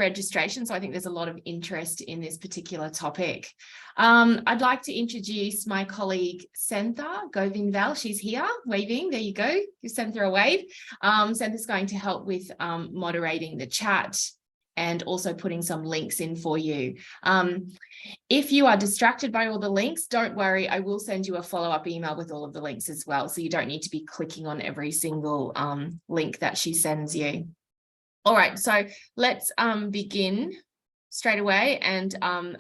registration, so I think there's a lot of interest in this particular topic. I'd like to introduce my colleague, Sentha Govindval. She's here, waving. There you go. Give Sentha a wave. Sentha's going to help with moderating the chat and also putting some links in for you. If you are distracted by all the links, don't worry, I will send you a follow-up email with all of the links as well, so you don't need to be clicking on every single link that she sends you. All right, so let's begin straight away, and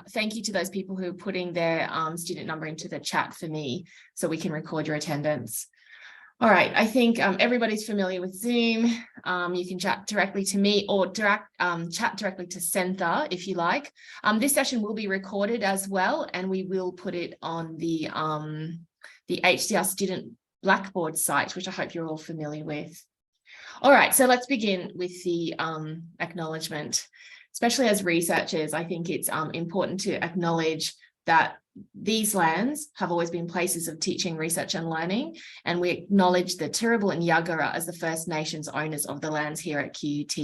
thank you to those people who are putting their student number into the chat for me so we can record your attendance. All right, I think everybody's familiar with Zoom. You can chat directly to me or chat directly to Sentha if you like. This session will be recorded as well, and we will put it on the HDR student Blackboard site, which I hope you're all familiar with. All right, so let's begin with the acknowledgement. Especially as researchers, I think it's important to acknowledge that these lands have always been places of teaching, research and learning, and we acknowledge the Turrbal and Yagara as the First Nations owners of the lands here at QUT.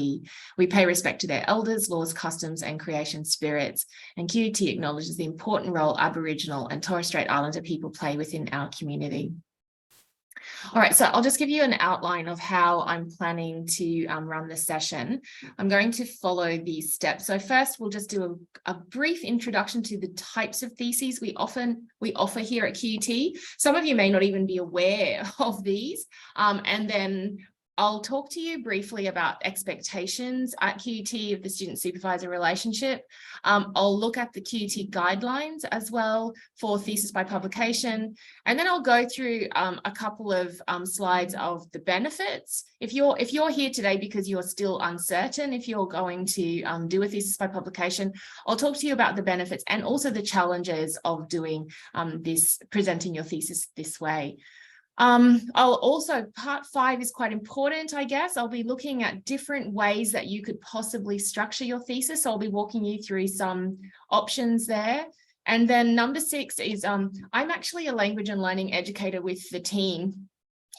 We pay respect to their elders, laws, customs and creation spirits, and QUT acknowledges the important role Aboriginal and Torres Strait Islander people play within our community. All right, so I'll just give you an outline of how I'm planning to run the session. I'm going to follow these steps. So first, we'll just do a brief introduction to the types of theses we offer here at QUT. Some of you may not even be aware of these, and then I'll talk to you briefly about expectations at QUT of the student-supervisor relationship. I'll look at the QUT guidelines as well for thesis by publication. And then I'll go through a couple of slides of the benefits. If you're here today because you're still uncertain if you're going to do a thesis by publication, I'll talk to you about the benefits and also the challenges of doing presenting your thesis this way. I'll also, part 5 is quite important, I guess. I'll be looking at different ways that you could possibly structure your thesis. So I'll be walking you through some options there. And then number 6 is, I'm actually a language and learning educator with the team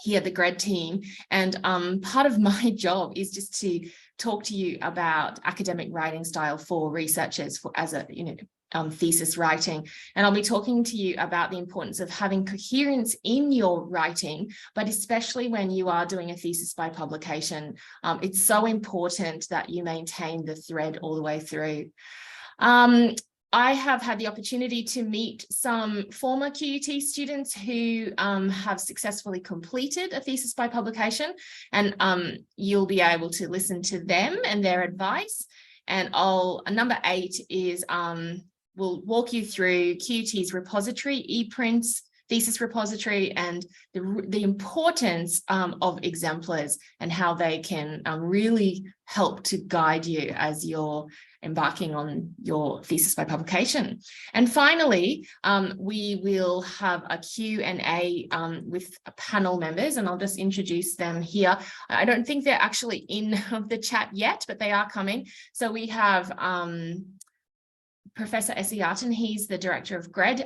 here, the GRED team. And part of my job is just to talk to you about academic writing style for researchers as a, thesis writing. And I'll be talking to you about the importance of having coherence in your writing, but especially when you are doing a thesis by publication. It's so important that you maintain the thread all the way through. I have had the opportunity to meet some former QUT students who have successfully completed a thesis by publication, and you'll be able to listen to them and their advice. And number 8 is we'll walk you through QUT's repository, ePrints, thesis repository, and the importance of exemplars and how they can really help to guide you as you're embarking on your thesis by publication. And finally, we will have a Q&A with panel members, and I'll just introduce them here. I don't think they're actually in the chat yet, but they are coming. So we have Professor Essie Arton, he's the director of GRED.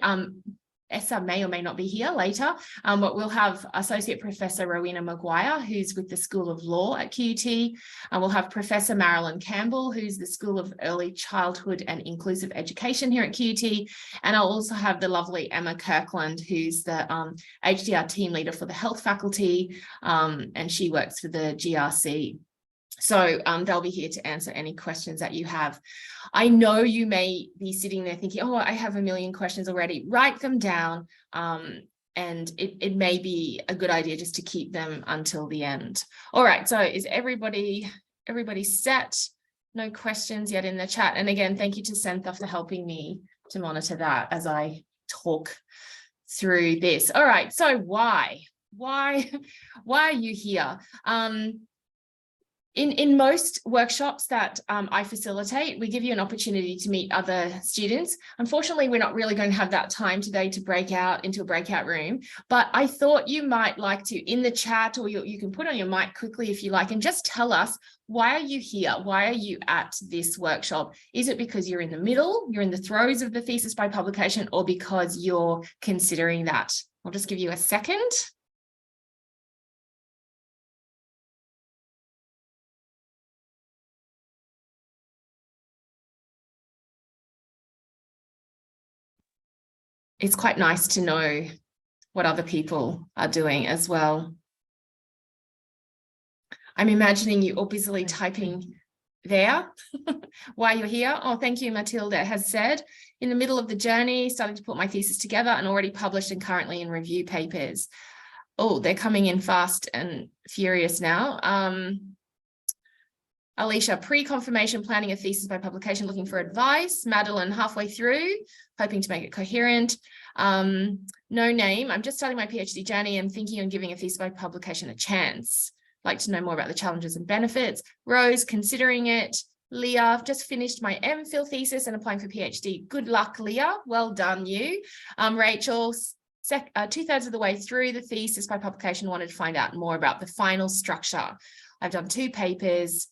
Essa may or may not be here later, but we'll have Associate Professor Rowena Maguire, who's with the School of Law at QUT. We'll have Professor Marilyn Campbell, who's the School of Early Childhood and Inclusive Education here at QUT. And I'll also have the lovely Emma Kirkland, who's the HDR team leader for the health faculty, and she works for the GRC. So they'll be here to answer any questions that you have. I know you may be sitting there thinking, oh, I have a million questions already. Write them down, and it may be a good idea just to keep them until the end. All right, so is everybody set? No questions yet in the chat. And again, thank you to Sentha for helping me to monitor that as I talk through this. All right, so why are you here? In most workshops that I facilitate, we give you an opportunity to meet other students. Unfortunately, we're not really going to have that time today to break out into a breakout room, but I thought you might like to, in the chat, or you can put on your mic quickly if you like, and just tell us, why are you here? Why are you at this workshop? Is it because you're in the middle, you're in the throes of the thesis by publication, or because you're considering that? I'll just give you a second. it's quite nice to know what other people are doing as well. I'm imagining you all busily typing there while you're here. Oh, thank you, Matilda has said. In the middle of the journey, starting to put my thesis together and already published and currently in review papers. Oh, they're coming in fast and furious now. Alicia, pre-confirmation, planning a thesis by publication, looking for advice. Madeline, halfway through, hoping to make it coherent. No name, I'm just starting my PhD journey and thinking on giving a thesis by publication a chance. Like to know more about the challenges and benefits. Rose, considering it. Leah, just finished my MPhil thesis and applying for PhD. Good luck, Leah. Well done, you. Rachel, 2/3 of the way through the thesis by publication, wanted to find out more about the final structure. I've done 2 papers.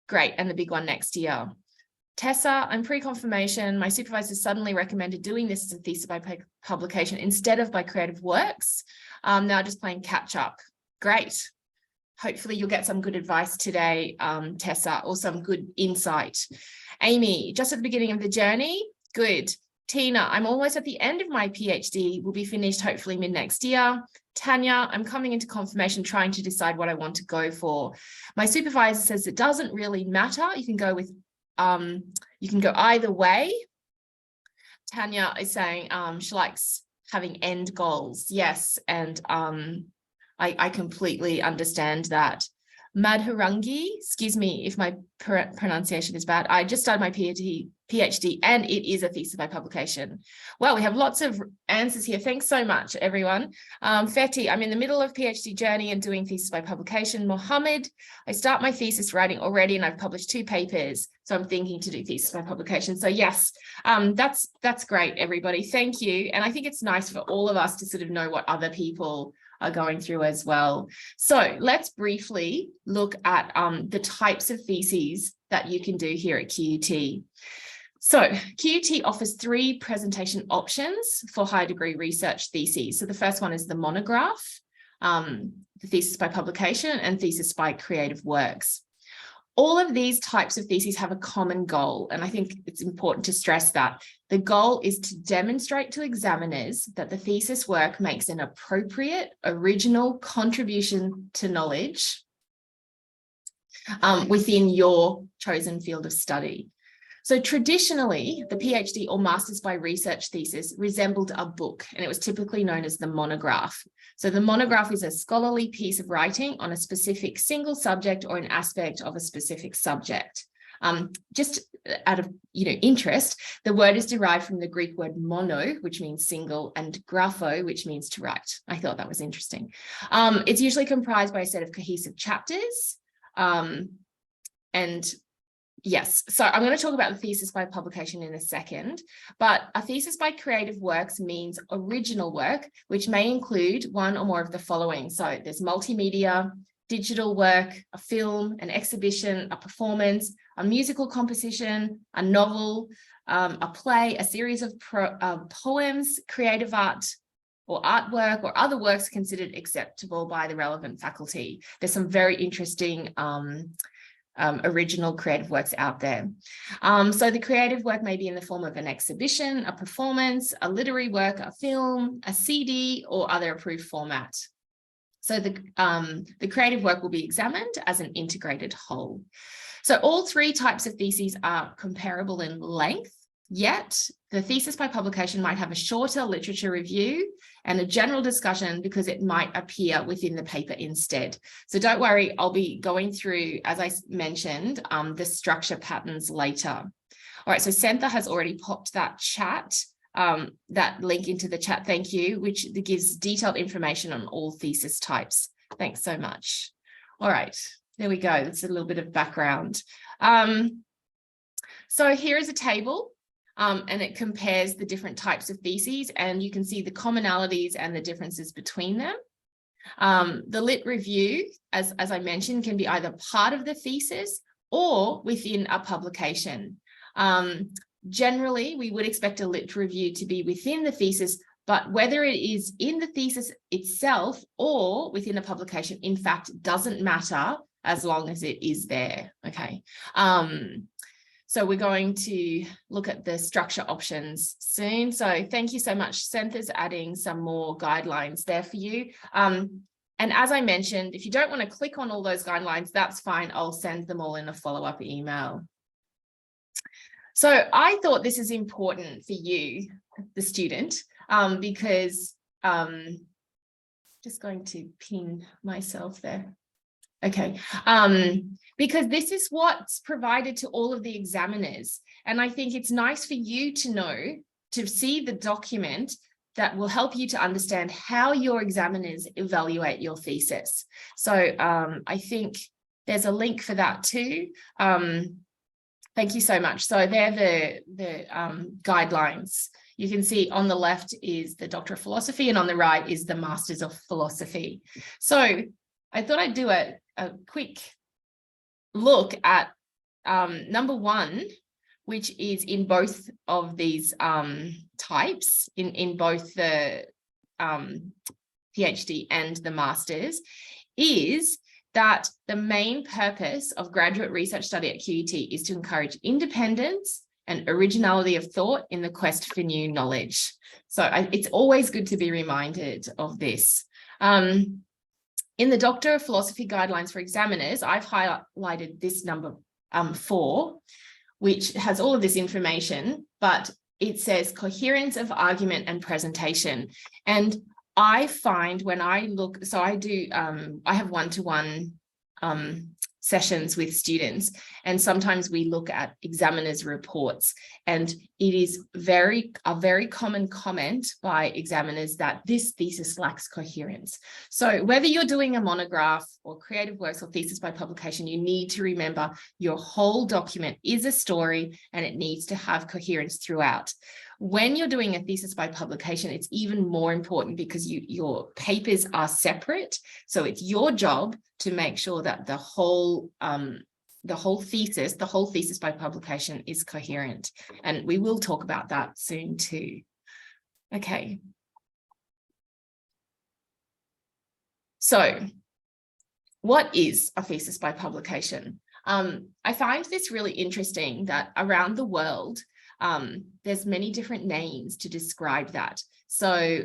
Great, and the big one next year. Tessa, I'm pre-confirmation. My supervisor suddenly recommended doing this as a thesis by publication instead of by creative works. Now just playing catch up. Great. Hopefully you'll get some good advice today, Tessa, or some good insight. Amy, just at the beginning of the journey. Good. Tina, I'm almost at the end of my PhD. Will be finished hopefully mid next year. Tanya, I'm coming into confirmation, trying to decide what I want to go for. My supervisor says it doesn't really matter. You can go with, you can go either way. Tanya is saying she likes having end goals. Yes, and I completely understand that. Madhurangi, excuse me if my pronunciation is bad. I just started my PhD and it is a thesis by publication. Well, we have lots of answers here. Thanks so much, everyone. Feti, I'm in the middle of PhD journey and doing thesis by publication. Mohammed, I start my thesis writing already and I've published 2 papers. So I'm thinking to do thesis by publication. So yes, that's great, everybody. Thank you. And I think it's nice for all of us to sort of know what other people are going through as well. So let's briefly look at the types of theses that you can do here at QUT. So QUT offers 3 presentation options for high degree research theses. So the first one is the monograph, the thesis by publication, and thesis by creative works. All of these types of theses have a common goal, and I think it's important to stress that. The goal is to demonstrate to examiners that the thesis work makes an appropriate, original contribution to knowledge within your chosen field of study. So traditionally, the PhD or Masters by Research thesis resembled a book, and it was typically known as the monograph. So the monograph is a scholarly piece of writing on a specific single subject or an aspect of a specific subject. Just out of interest, the word is derived from the Greek word mono, which means single, and grapho, which means to write. I thought that was interesting. It's usually comprised by a set of cohesive chapters. And yes, so I'm going to talk about the thesis by publication in a second, but a thesis by creative works means original work, which may include one or more of the following. So there's multimedia, digital work, a film, an exhibition, a performance, a musical composition, a novel, a play, a series of poems, creative art, or artwork, or other works considered acceptable by the relevant faculty. There's some very interesting original creative works out there. So the creative work may be in the form of an exhibition, a performance, a literary work, a film, a CD, or other approved format. So the creative work will be examined as an integrated whole. So all 3 types of theses are comparable in length, yet the thesis by publication might have a shorter literature review and a general discussion because it might appear within the paper instead. So don't worry, I'll be going through, as I mentioned, the structure patterns later. All right, so Sentha has already popped that that link into the chat, thank you, which gives detailed information on all thesis types. Thanks so much. All right, there we go. That's a little bit of background. So here is a table. And it compares the different types of theses, and you can see the commonalities and the differences between them. The lit review, as I mentioned, can be either part of the thesis or within a publication. Generally, we would expect a lit review to be within the thesis, but whether it is in the thesis itself or within a publication, in fact, doesn't matter as long as it is there, okay? So we're going to look at the structure options soon. So thank you so much. Sentha's adding some more guidelines there for you. And as I mentioned, if you don't want to click on all those guidelines, that's fine. I'll send them all in a follow-up email. So I thought this is important for you, the student, because just going to pin myself there. Okay, because this is what's provided to all of the examiners. And I think it's nice for you to know, to see the document that will help you to understand how your examiners evaluate your thesis. So I think there's a link for that too. Thank you so much. So they're the guidelines. You can see on the left is the Doctor of Philosophy and on the right is the Masters of Philosophy. So I thought I'd do a quick look at number one, which is in both of these types, in both the PhD and the Masters, is that the main purpose of graduate research study at QUT is to encourage independence and originality of thought in the quest for new knowledge. So it's always good to be reminded of this. In the Doctor of Philosophy guidelines for examiners, I've highlighted this number 4, which has all of this information, but it says coherence of argument and presentation. And I find when I look, so I do, I have one-to-one sessions with students, and sometimes we look at examiners' reports, and it is a very common comment by examiners that this thesis lacks coherence. So whether you're doing a monograph or creative works or thesis by publication, you need to remember your whole document is a story and it needs to have coherence throughout. When you're doing a thesis by publication, it's even more important because your papers are separate. So it's your job to make sure that the whole thesis by publication is coherent. And we will talk about that soon too. Okay. So what is a thesis by publication? I find this really interesting that around the world, there's many different names to describe that. So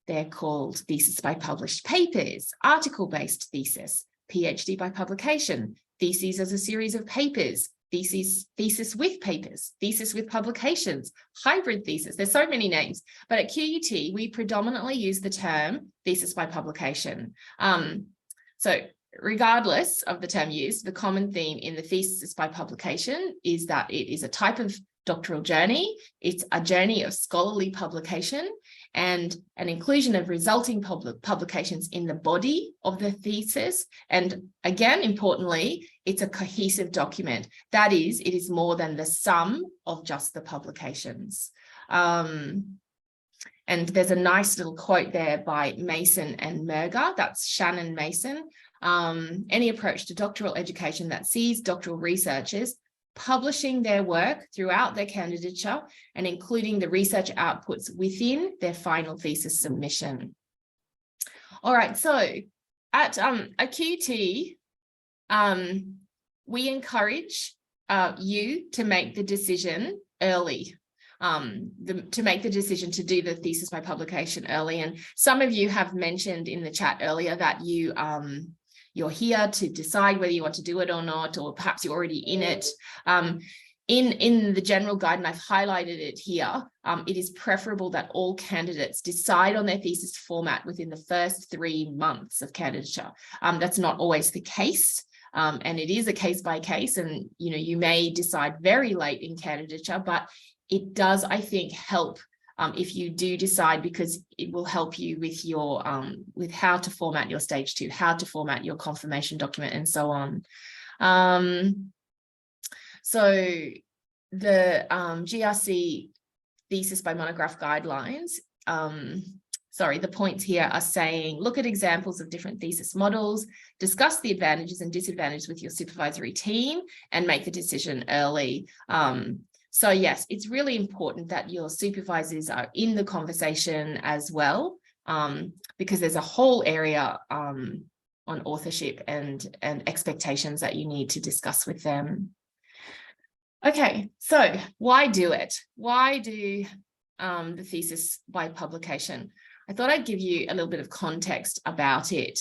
they're called thesis by published papers, article-based thesis, PhD by publication, theses as a series of papers, thesis with papers, thesis with publications, hybrid thesis. There's so many names, but at QUT, we predominantly use the term thesis by publication. So regardless of the term used, the common theme in the thesis by publication is that it is a type of doctoral journey. It's a journey of scholarly publication and an inclusion of resulting publications in the body of the thesis. And again, importantly, it's a cohesive document. That is, it is more than the sum of just the publications. And there's a nice little quote there by Mason and Merger. That's Shannon Mason. Any approach to doctoral education that sees doctoral researchers publishing their work throughout their candidature and including the research outputs within their final thesis submission. All right, so at QUT, we encourage you to make the decision early. To make the decision to do the thesis by publication early. And some of you have mentioned in the chat earlier that you're here to decide whether you want to do it or not, or perhaps you're already in it. In the general guide, and I've highlighted it here, it is preferable that all candidates decide on their thesis format within the first 3 months of candidature. That's not always the case. And it is a case by case, and you may decide very late in candidature, but it does, I think, help if you do decide, because it will help you with your with how to format your stage 2, how to format your confirmation document, and so on. So the GRC thesis by monograph guidelines, the points here are saying, look at examples of different thesis models, discuss the advantages and disadvantages with your supervisory team, and make the decision early. So yes, it's really important that your supervisors are in the conversation as well, because there's a whole area on authorship and expectations that you need to discuss with them. Okay, so why do it? Why do the thesis by publication? I thought I'd give you a little bit of context about it.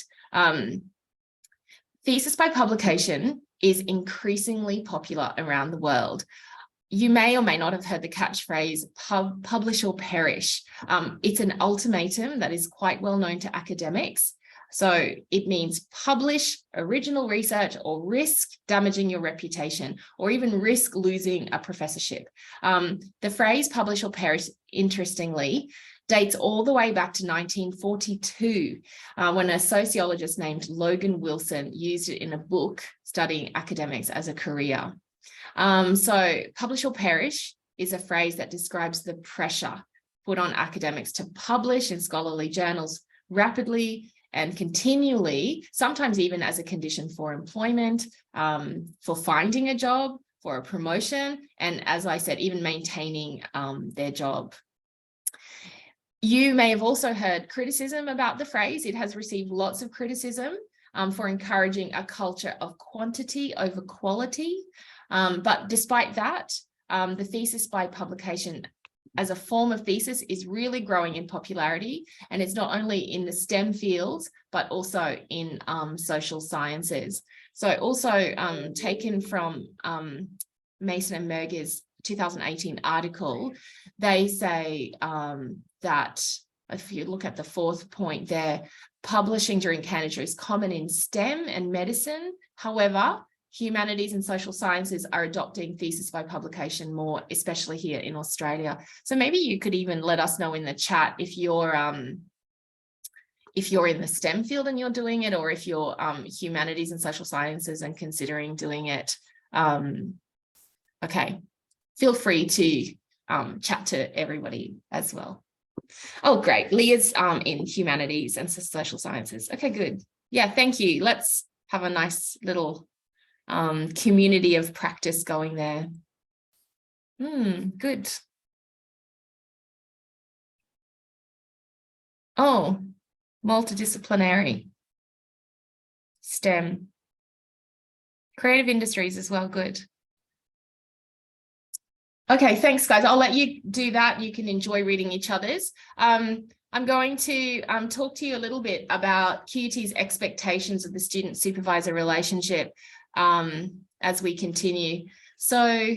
Thesis by publication is increasingly popular around the world. You may or may not have heard the catchphrase publish or perish. It's an ultimatum that is quite well known to academics. So it means publish original research or risk damaging your reputation, or even risk losing a professorship. The phrase publish or perish, interestingly, dates all the way back to 1942, when a sociologist named Logan Wilson used it in a book studying academics as a career. So publish or perish is a phrase that describes the pressure put on academics to publish in scholarly journals rapidly and continually, sometimes even as a condition for employment, for finding a job, for a promotion, and as I said, even maintaining their job. You may have also heard criticism about the phrase. It has received lots of criticism for encouraging a culture of quantity over quality. But despite that, the thesis by publication as a form of thesis is really growing in popularity, and it's not only in the STEM fields, but also in social sciences. So also taken from Mason and Merger's 2018 article, they say that if you look at the fourth point there, publishing during candidature is common in STEM and medicine. However, humanities and social sciences are adopting thesis by publication more, especially here in Australia. So maybe you could even let us know in the chat if you're in the STEM field and you're doing it, or if you're humanities and social sciences and considering doing it. Okay, feel free to chat to everybody as well. Oh, great. Leah's in humanities and social sciences. Okay, good. Yeah, thank you. Let's have a nice little community of practice going there. Good. Oh, multidisciplinary. STEM. Creative industries as well, good. Okay, thanks guys. I'll let you do that. You can enjoy reading each other's. I'm going to talk to you a little bit about QUT's expectations of the student-supervisor relationship as we continue. So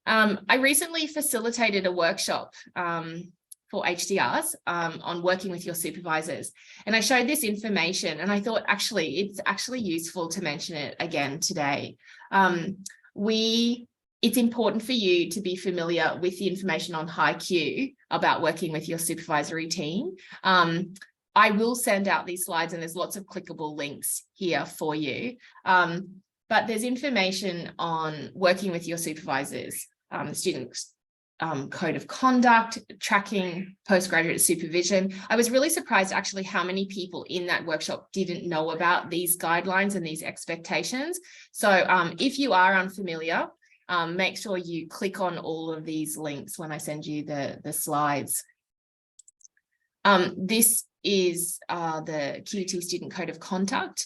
I recently facilitated a workshop for HDRs on working with your supervisors. And I showed this information and I thought it's actually useful to mention it again today. It's important for you to be familiar with the information on HiQ about working with your supervisory team. I will send out these slides and there's lots of clickable links here for you. But there's information on working with your supervisors, the students' code of conduct, tracking postgraduate supervision. I was really surprised actually how many people in that workshop didn't know about these guidelines and these expectations. So if you are unfamiliar, make sure you click on all of these links when I send you the slides. This is the QUT Student Code of Conduct.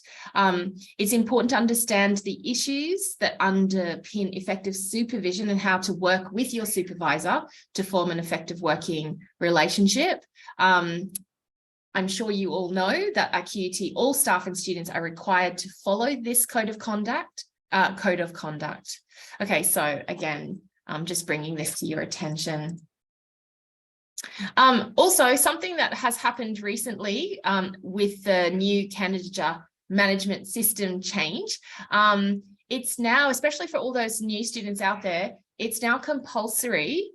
It's important to understand the issues that underpin effective supervision and how to work with your supervisor to form an effective working relationship. I'm sure you all know that at QUT, all staff and students are required to follow this code of conduct. Okay, so again, I'm just bringing this to your attention. Also, something that has happened recently with the new candidature management system change, it's now, especially for all those new students out there, it's now compulsory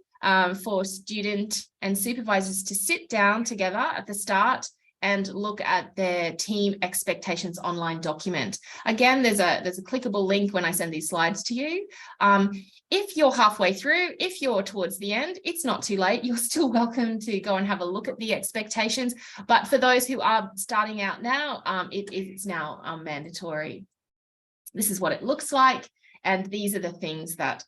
for student and supervisors to sit down together at the start and look at their team expectations online document. Again, there's a clickable link when I send these slides to you. If you're halfway through, if you're towards the end, it's not too late. You're still welcome to go and have a look at the expectations. But for those who are starting out now, it is now mandatory. This is what it looks like. And these are the things that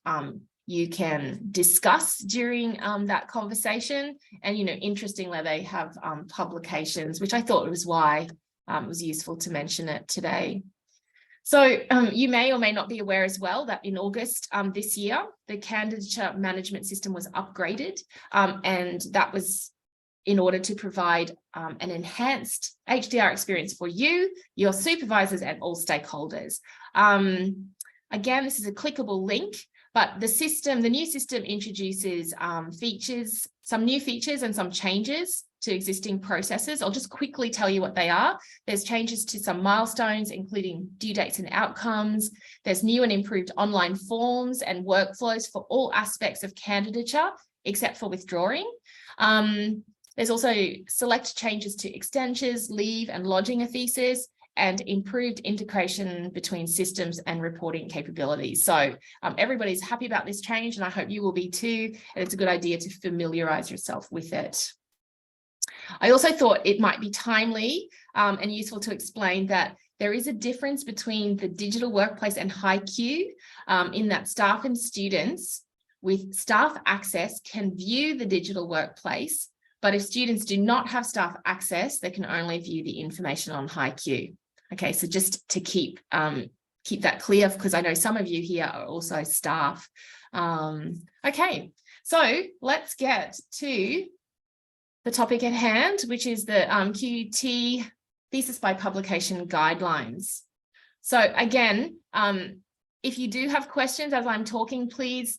you can discuss during that conversation. And, interestingly, they have publications, which I thought was why it was useful to mention it today. So you may or may not be aware as well that in August this year, the candidature management system was upgraded, and that was in order to provide an enhanced HDR experience for you, your supervisors, and all stakeholders. Again, this is a clickable link, but the new system introduces some new features and some changes to existing processes. I'll just quickly tell you what they are. There's changes to some milestones, including due dates and outcomes. There's new and improved online forms and workflows for all aspects of candidature, except for withdrawing. There's also select changes to extensions, leave and lodging a thesis, and improved integration between systems and reporting capabilities. So everybody's happy about this change, and I hope you will be too. And it's a good idea to familiarize yourself with it. I also thought it might be timely and useful to explain that there is a difference between the digital workplace and HiQ in that staff and students with staff access can view the digital workplace, but if students do not have staff access, they can only view the information on HiQ. Okay, so just to keep that clear, because I know some of you here are also staff. Okay, so let's get to the topic at hand, which is the QT Thesis by Publication Guidelines. So again, if you do have questions as I'm talking, please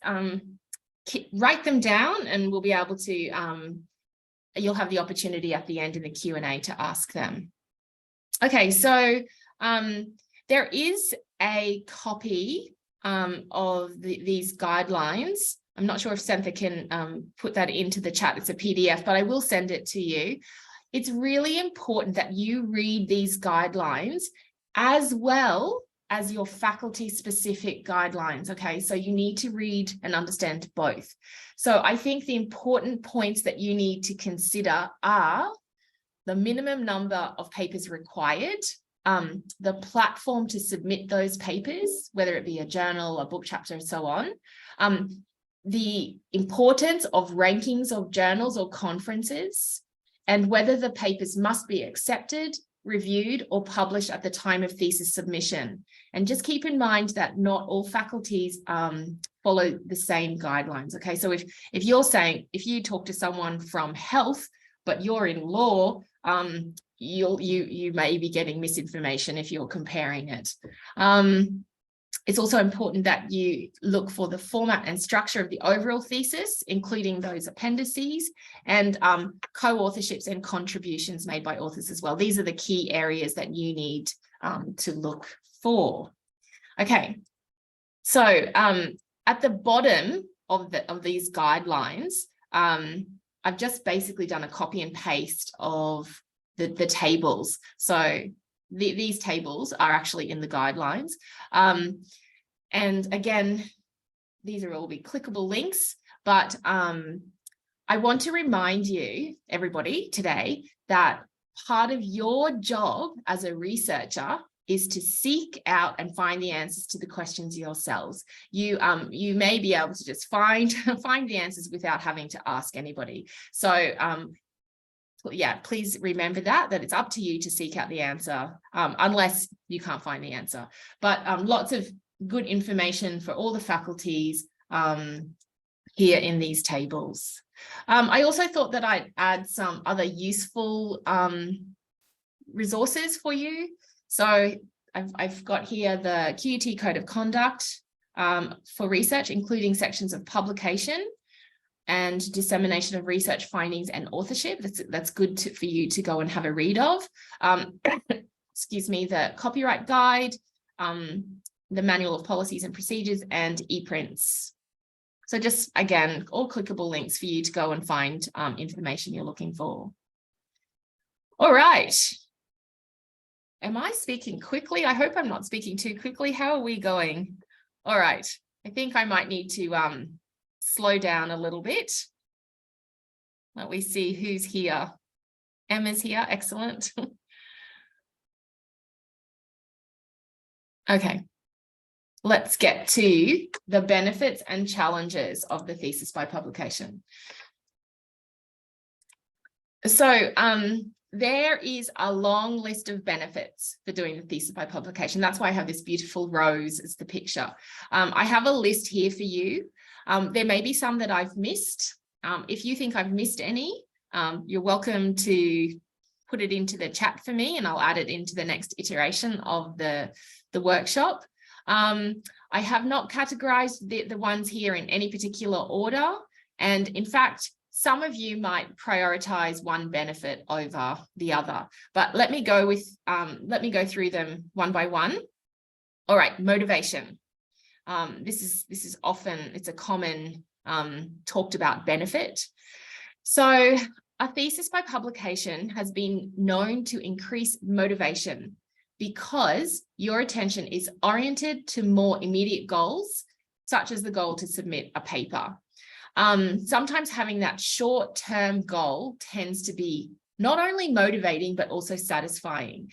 write them down, and we'll be able to, you'll have the opportunity at the end in the Q&A to ask them. Okay, so there is a copy of these guidelines. I'm not sure if Santha can put that into the chat. It's a PDF, but I will send it to you. It's really important that you read these guidelines as well as your faculty-specific guidelines, okay? So you need to read and understand both. So I think the important points that you need to consider are the minimum number of papers required, the platform to submit those papers, whether it be a journal, a book chapter, and so on, the importance of rankings of journals or conferences, and whether the papers must be accepted, reviewed, or published at the time of thesis submission. And just keep in mind that not all faculties follow the same guidelines. Okay, so if you're saying, if you talk to someone from health, but you're in law, you may be getting misinformation if you're comparing it. It's also important that you look for the format and structure of the overall thesis, including those appendices and co-authorships and contributions made by authors as well. These are the key areas that you need to look for. Okay, so at the bottom of these guidelines, I've just basically done a copy and paste of the tables. So these tables are actually in the guidelines. And again, these are all be clickable links, but I want to remind you, everybody, today, that part of your job as a researcher is to seek out and find the answers to the questions yourselves. You may be able to just find the answers without having to ask anybody. So yeah, please remember that it's up to you to seek out the answer, unless you can't find the answer. But lots of good information for all the faculties here in these tables. I also thought that I'd add some other useful resources for you. So I've got here the QUT Code of Conduct for research, including sections of publication and dissemination of research findings and authorship. That's good for you to go and have a read of. Excuse me, the copyright guide, the manual of policies and procedures, and ePrints. So just, again, all clickable links for you to go and find information you're looking for. All right. Am I speaking quickly? I hope I'm not speaking too quickly. How are we going? All right. I think I might need to slow down a little bit. Let me see who's here. Emma's here. Excellent. Okay. Let's get to the benefits and challenges of the thesis by publication. So there is a long list of benefits for doing the thesis by publication. That's why I have this beautiful rose as the picture. I have a list here for you. There may be some that I've missed. If you think I've missed any, you're welcome to put it into the chat for me, and I'll add it into the next iteration of the workshop. I have not categorized the ones here in any particular order. And in fact, some of you might prioritize one benefit over the other, but let me go through them one by one. All right, motivation. This is often, it's a common talked about benefit. So a thesis by publication has been known to increase motivation because your attention is oriented to more immediate goals, such as the goal to submit a paper. Sometimes having that short-term goal tends to be not only motivating, but also satisfying.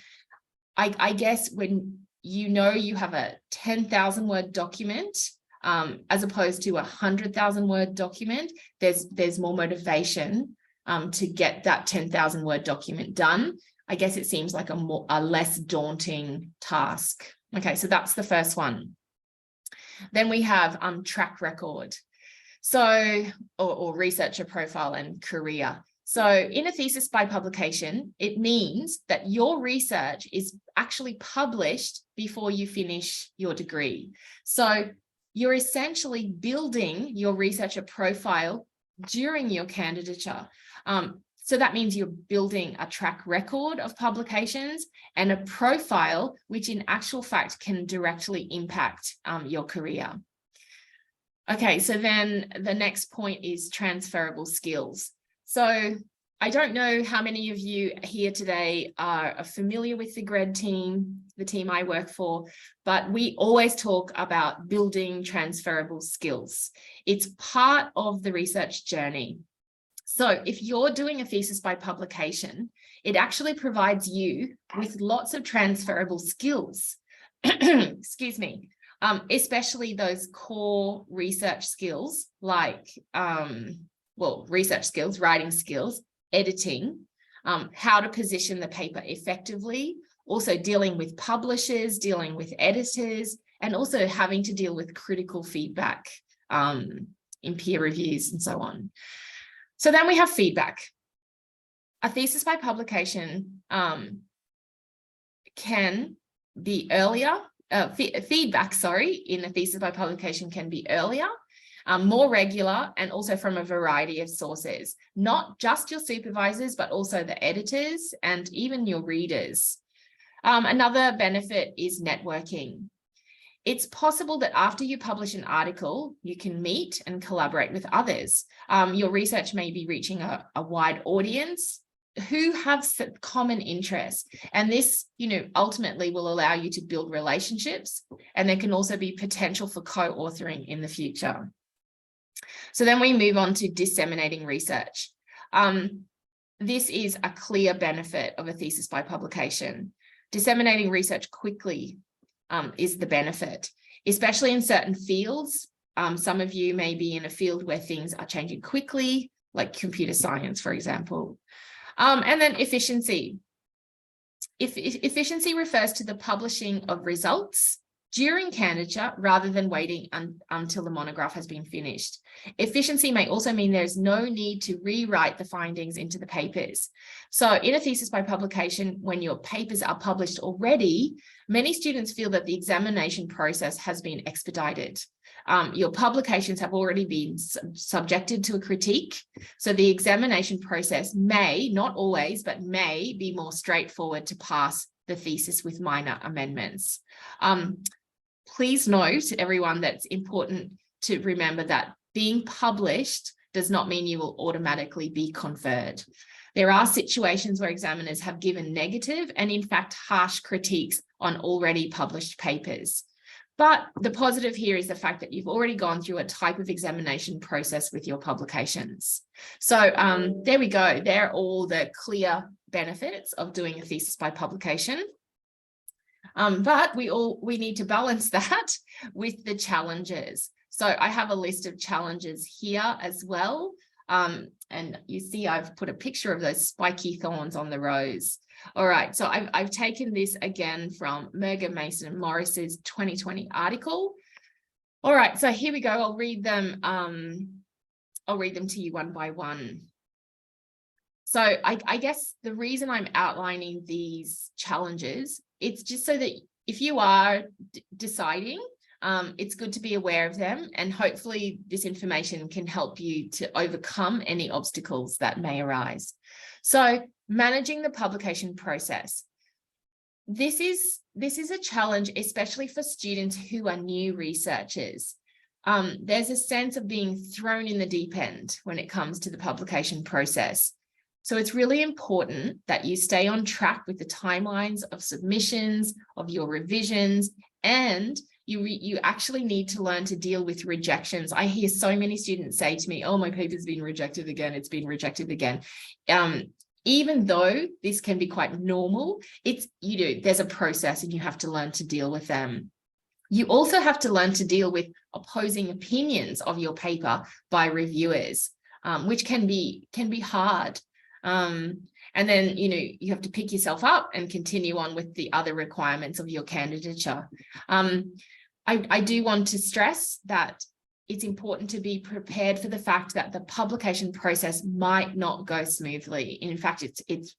I guess when you know you have a 10,000 word document, as opposed to a 100,000 word document, there's more motivation to get that 10,000 word document done. I guess it seems like a less daunting task. Okay, so that's the first one. Then we have track record. So, or researcher profile and career. So in a thesis by publication, it means that your research is actually published before you finish your degree. So you're essentially building your researcher profile during your candidature. So that means you're building a track record of publications and a profile, which in actual fact can directly impact your career. Okay, so then the next point is transferable skills. So I don't know how many of you here today are familiar with the GRED team, the team I work for, but we always talk about building transferable skills. It's part of the research journey. So if you're doing a thesis by publication, it actually provides you with lots of transferable skills. Excuse me. Especially those core research skills like, research skills, writing skills, editing, how to position the paper effectively, also dealing with publishers, dealing with editors, and also having to deal with critical feedback in peer reviews and so on. So then we have feedback. A thesis by publication can be earlier. Feedback, in a thesis by publication can be earlier, more regular, and also from a variety of sources, not just your supervisors, but also the editors and even your readers. Another benefit is networking. It's possible that after you publish an article, you can meet and collaborate with others. Your research may be reaching a wide audience who have common interests, and this, ultimately will allow you to build relationships, and there can also be potential for co-authoring in the future. So then we move on to disseminating research. This is a clear benefit of a thesis by publication. Disseminating research quickly is the benefit, especially in certain fields. Some of you may be in a field where things are changing quickly, like computer science, for example. And then efficiency. Efficiency refers to the publishing of results during candidature rather than waiting until the monograph has been finished. Efficiency may also mean there's no need to rewrite the findings into the papers. So in a thesis by publication, when your papers are published already, many students feel that the examination process has been expedited. Your publications have already been subjected to a critique. So the examination process may, not always, but may be more straightforward to pass the thesis with minor amendments. Please note, everyone, that it's important to remember that being published does not mean you will automatically be conferred. There are situations where examiners have given negative and, in fact, harsh critiques on already published papers. But the positive here is the fact that you've already gone through a type of examination process with your publications. So there we go. They're all the clear benefits of doing a thesis by publication. But we need to balance that with the challenges. So I have a list of challenges here as well. And you see I've put a picture of those spiky thorns on the rose. All right, so I've taken this again from Merger, Mason and Morris's 2020 article. All right, so here we go. I'll read them to you one by one. So I guess the reason I'm outlining these challenges, it's just so that if you are deciding, it's good to be aware of them, and hopefully this information can help you to overcome any obstacles that may arise. So managing the publication process. This is a challenge, especially for students who are new researchers. There's a sense of being thrown in the deep end when it comes to the publication process. So it's really important that you stay on track with the timelines of submissions, of your revisions, and you actually need to learn to deal with rejections. I hear so many students say to me, oh, my paper's been rejected again, it's been rejected again. Even though this can be quite normal, there's a process and you have to learn to deal with them. You also have to learn to deal with opposing opinions of your paper by reviewers, which can be hard. And then, you have to pick yourself up and continue on with the other requirements of your candidature. I do want to stress that it's important to be prepared for the fact that the publication process might not go smoothly. In fact, it's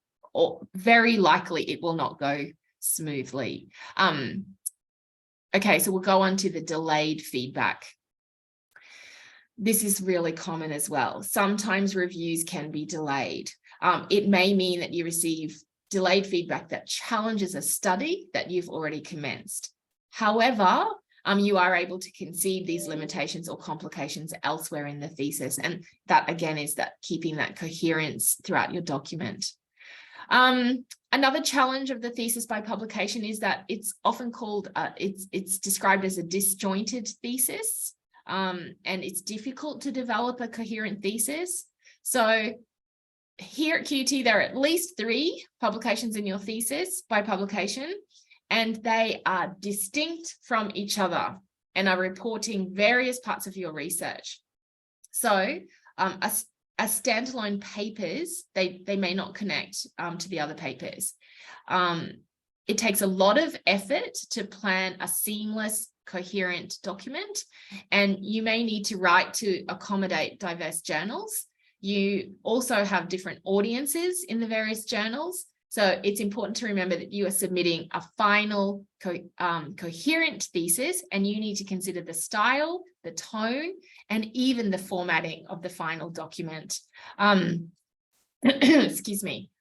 very likely it will not go smoothly. Okay, so we'll go on to the delayed feedback. This is really common as well. Sometimes reviews can be delayed. It may mean that you receive delayed feedback that challenges a study that you've already commenced. However, you are able to concede these limitations or complications elsewhere in the thesis. And that, again, is that keeping that coherence throughout your document. Another challenge of the thesis by publication is that it's often called, it's described as a disjointed thesis, and it's difficult to develop a coherent thesis. So here at QT, there are at least 3 publications in your thesis by publication, and they are distinct from each other and are reporting various parts of your research. So as standalone papers, they may not connect to the other papers. It takes a lot of effort to plan a seamless, coherent document, and you may need to write to accommodate diverse journals. You also have different audiences in the various journals. So it's important to remember that you are submitting a final coherent thesis, and you need to consider the style, the tone, and even the formatting of the final document. Excuse me.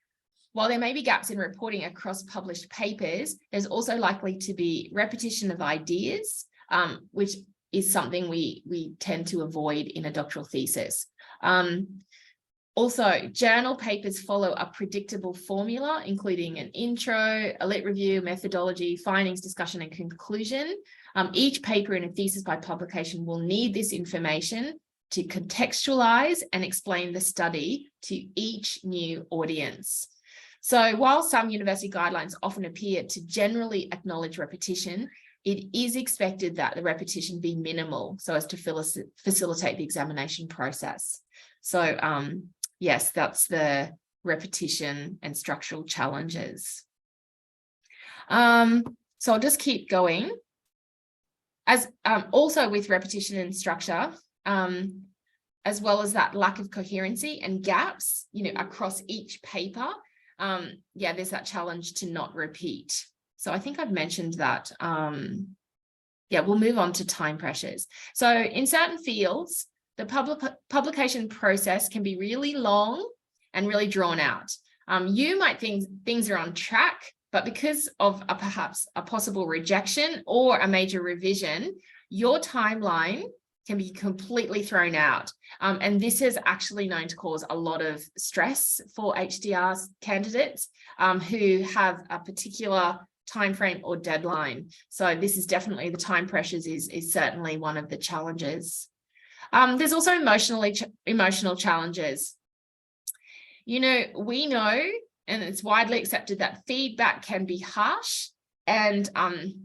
While there may be gaps in reporting across published papers, there's also likely to be repetition of ideas, which is something we tend to avoid in a doctoral thesis. Also, journal papers follow a predictable formula, including an intro, a lit review, methodology, findings, discussion, and conclusion. Each paper in a thesis by publication will need this information to contextualize and explain the study to each new audience. So while some university guidelines often appear to generally acknowledge repetition, it is expected that the repetition be minimal so as to facilitate the examination process. So yes, that's the repetition and structural challenges. So I'll just keep going. As also with repetition and structure, as well as that lack of coherency and gaps, across each paper, there's that challenge to not repeat. So I think I've mentioned that. We'll move on to time pressures. So in certain fields, the publication process can be really long and really drawn out. You might think things are on track, but because of perhaps a possible rejection or a major revision, your timeline can be completely thrown out. And this is actually known to cause a lot of stress for HDR candidates who have a particular time frame or deadline. So this is definitely, the time pressures is certainly one of the challenges. There's also emotional challenges. We know, and it's widely accepted, that feedback can be harsh. And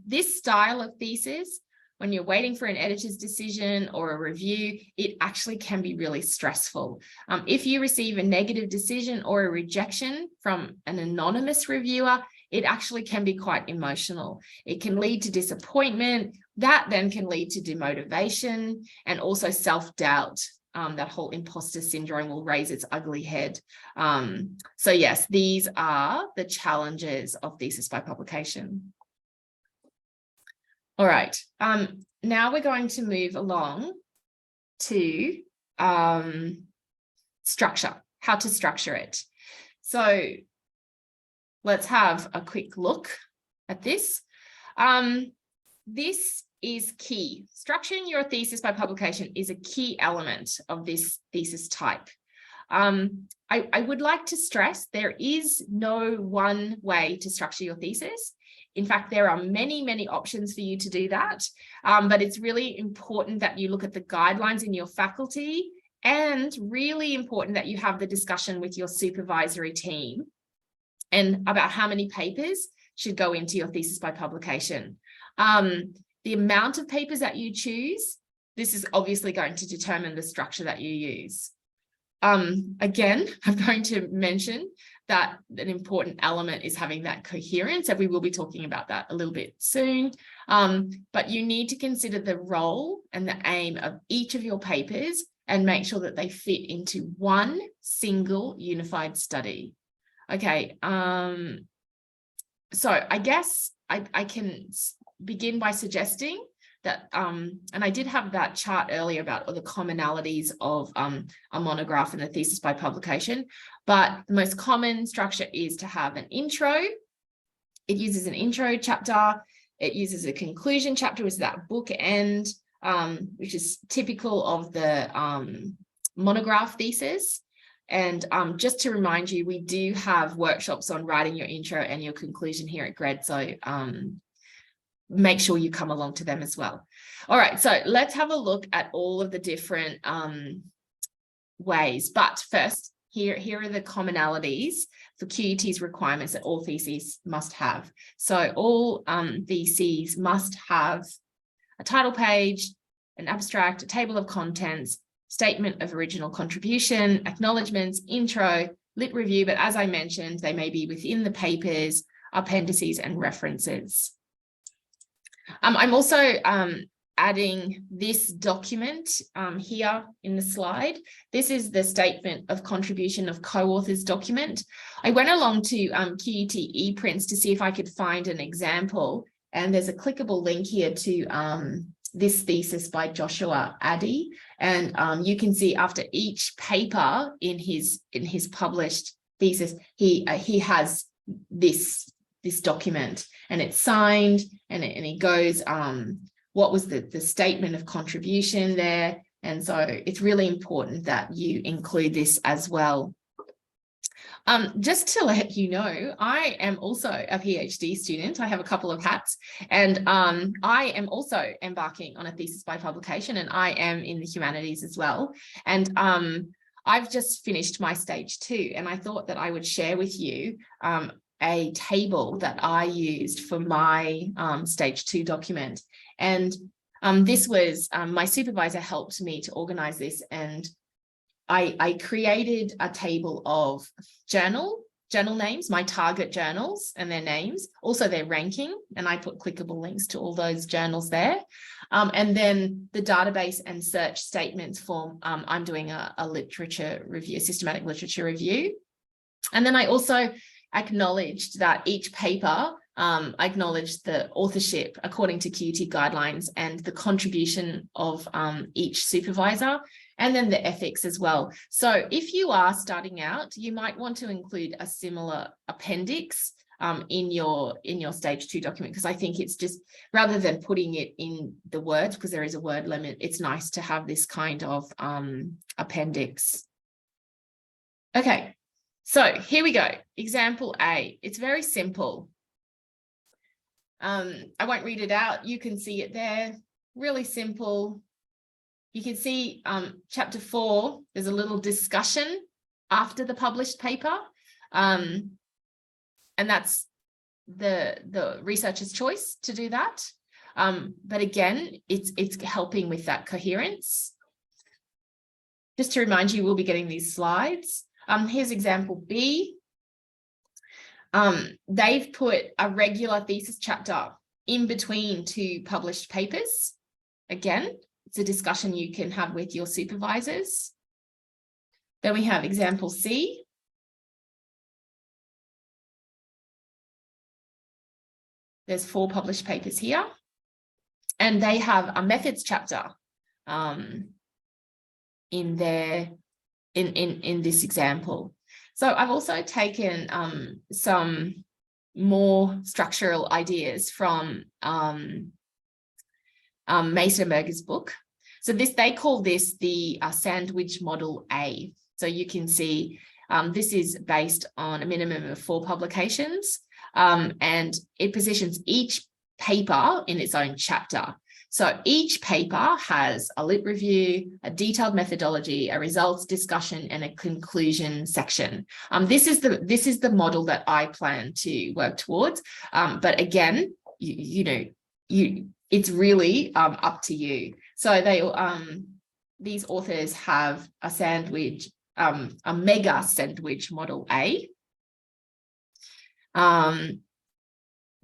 this style of thesis, when you're waiting for an editor's decision or a review, it actually can be really stressful. If you receive a negative decision or a rejection from an anonymous reviewer, it actually can be quite emotional. It can lead to disappointment. That then can lead to demotivation and also self-doubt. That whole imposter syndrome will raise its ugly head. So yes, these are the challenges of thesis by publication. All right, now we're going to move along to structure, how to structure it. So let's have a quick look at this. This is key. Structuring your thesis by publication is a key element of this thesis type. I would like to stress there is no one way to structure your thesis. In fact, there are many, many options for you to do that, but it's really important that you look at the guidelines in your faculty, and really important that you have the discussion with your supervisory team and about how many papers should go into your thesis by publication. The amount of papers that you choose, this is obviously going to determine the structure that you use. Again, I'm going to mention that an important element is having that coherence, and we will be talking about that a little bit soon. But you need to consider the role and the aim of each of your papers and make sure that they fit into one single unified study. Okay, so I guess I can begin by suggesting that, and I did have that chart earlier about the commonalities of a monograph and a thesis by publication, but the most common structure is to have an intro. It uses an intro chapter. It uses a conclusion chapter, which is that bookend, which is typical of the monograph thesis. And just to remind you, we do have workshops on writing your intro and your conclusion here at GRED, so make sure you come along to them as well. All right, so let's have a look at all of the different ways. But first, here are the commonalities for QUT's requirements that all theses must have. So all theses must have a title page, an abstract, a table of contents, statement of original contribution, acknowledgements, intro, lit review, but as I mentioned, they may be within the papers, appendices, and references. I'm also adding this document here in the slide. This is the statement of contribution of co-authors document. I went along to QUT ePrints to see if I could find an example, and there's a clickable link here to this thesis by Joshua Addy, and you can see after each paper in his published thesis, he has this document, and it's signed, and it goes what was the statement of contribution there, and so it's really important that you include this as well. Just to let you know, I am also a PhD student. I have a couple of hats, and I am also embarking on a thesis by publication, and I am in the humanities as well. And I've just finished my stage 2, and I thought that I would share with you a table that I used for my stage 2 document. And this was, my supervisor helped me to organize this, and I created a table of journal names, my target journals and their names, also their ranking, and I put clickable links to all those journals there. And then the database and search statements form, I'm doing a literature review, systematic literature review. And then I also acknowledged that each paper acknowledged the authorship according to QUT guidelines and the contribution of each supervisor, and then the ethics as well. So if you are starting out, you might want to include a similar appendix in your stage 2 document, because I think it's just, rather than putting it in the words, because there is a word limit, it's nice to have this kind of appendix. Okay, so here we go. Example A. It's very simple. I won't read it out. You can see it there. Really simple. You can see chapter 4, there's a little discussion after the published paper. And that's the researcher's choice to do that. But again, it's helping with that coherence. Just to remind you, we'll be getting these slides. Here's example B. They've put a regular thesis chapter in between two published papers. Again, it's a discussion you can have with your supervisors. Then we have example C. There's 4 published papers here, and they have a methods chapter in this example. So I've also taken some more structural ideas from Meisenberger's book. So they call this the sandwich model A. So you can see this is based on a minimum of 4 publications, and it positions each paper in its own chapter. So each paper has a lit review, a detailed methodology, a results discussion, and a conclusion section. This is the model that I plan to work towards. But again, it's really up to you. So these authors have a sandwich, a mega sandwich model A.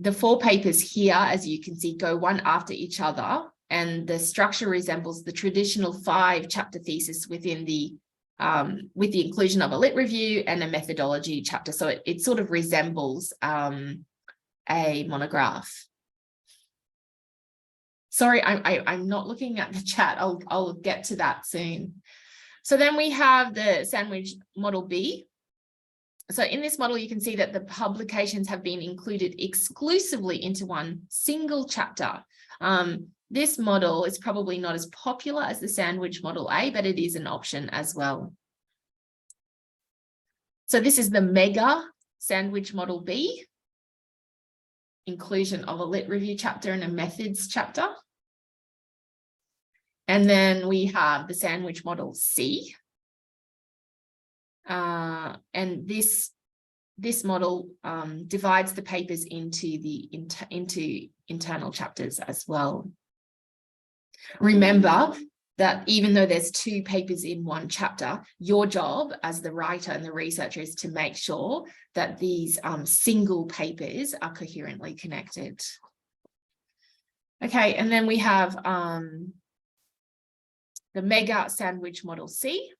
The 4 papers here, as you can see, go one after each other, and the structure resembles the traditional 5-chapter thesis within the with the inclusion of a lit review and a methodology chapter. So it sort of resembles a monograph. Sorry, I'm not looking at the chat. I'll get to that soon. So then we have the sandwich model B. So in this model, you can see that the publications have been included exclusively into one single chapter. This model is probably not as popular as the sandwich model A, but it is an option as well. So this is the mega sandwich model B, inclusion of a lit review chapter and a methods chapter. And then we have the sandwich model C. And this model divides the papers into internal chapters as well. Remember that even though there's 2 papers in one chapter, your job as the writer and the researcher is to make sure that these single papers are coherently connected. Okay, and then we have the mega sandwich model C.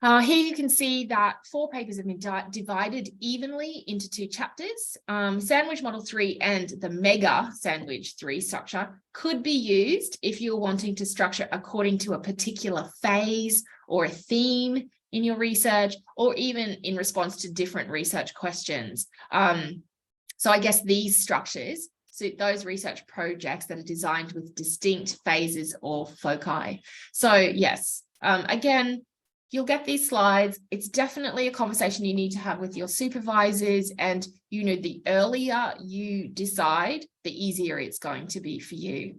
Here you can see that 4 papers have been divided evenly into 2 chapters. Sandwich model 3 and the mega sandwich 3 structure could be used if you're wanting to structure according to a particular phase or a theme in your research, or even in response to different research questions. So I guess these structures suit those research projects that are designed with distinct phases or foci. So yes, again, you'll get these slides. It's definitely a conversation you need to have with your supervisors, and the earlier you decide, the easier it's going to be for you.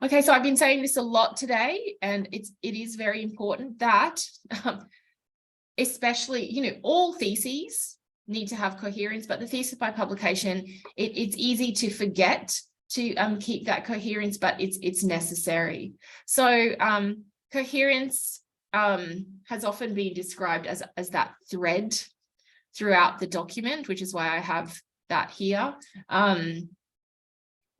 Okay, so I've been saying this a lot today, and it is very important that, especially, all theses need to have coherence, but the thesis by publication, it's easy to forget to keep that coherence, but it's necessary. So coherence has often been described as that thread throughout the document, which is why I have that here.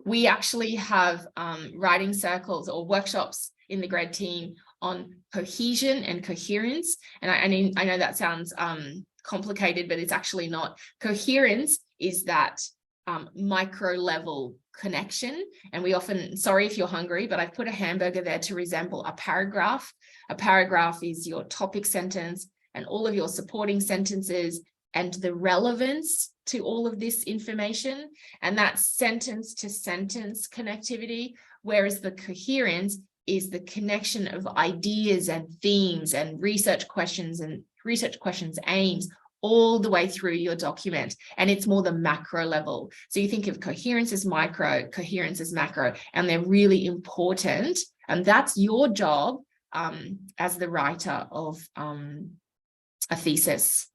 We actually have writing circles or workshops in the grad team on cohesion and coherence. And I know that sounds complicated, but it's actually not. Coherence is that micro level connection. And we often, sorry if you're hungry, but I've put a hamburger there to resemble a paragraph. A paragraph is your topic sentence and all of your supporting sentences and the relevance to all of this information. And that's sentence to sentence connectivity, whereas the coherence is the connection of ideas and themes and research questions aims all the way through your document. And it's more the macro level. So you think of coherence as micro, coherence as macro, and they're really important. And that's your job as the writer of a thesis.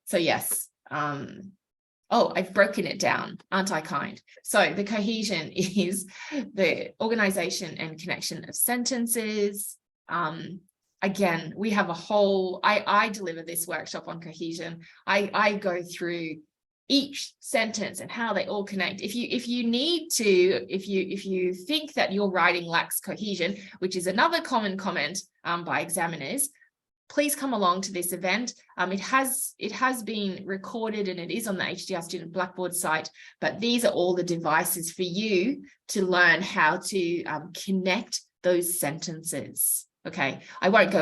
So yes, Oh, I've broken it down. Aren't I kind? So the cohesion is the organization and connection of sentences. Again, we have a whole, I deliver this workshop on cohesion. I go through each sentence and how they all connect. If you need to, if you think that your writing lacks cohesion, which is another common comment by examiners, please come along to this event. It has been recorded and it is on the HDR Student Blackboard site, but these are all the devices for you to learn how to connect those sentences. Okay, I won't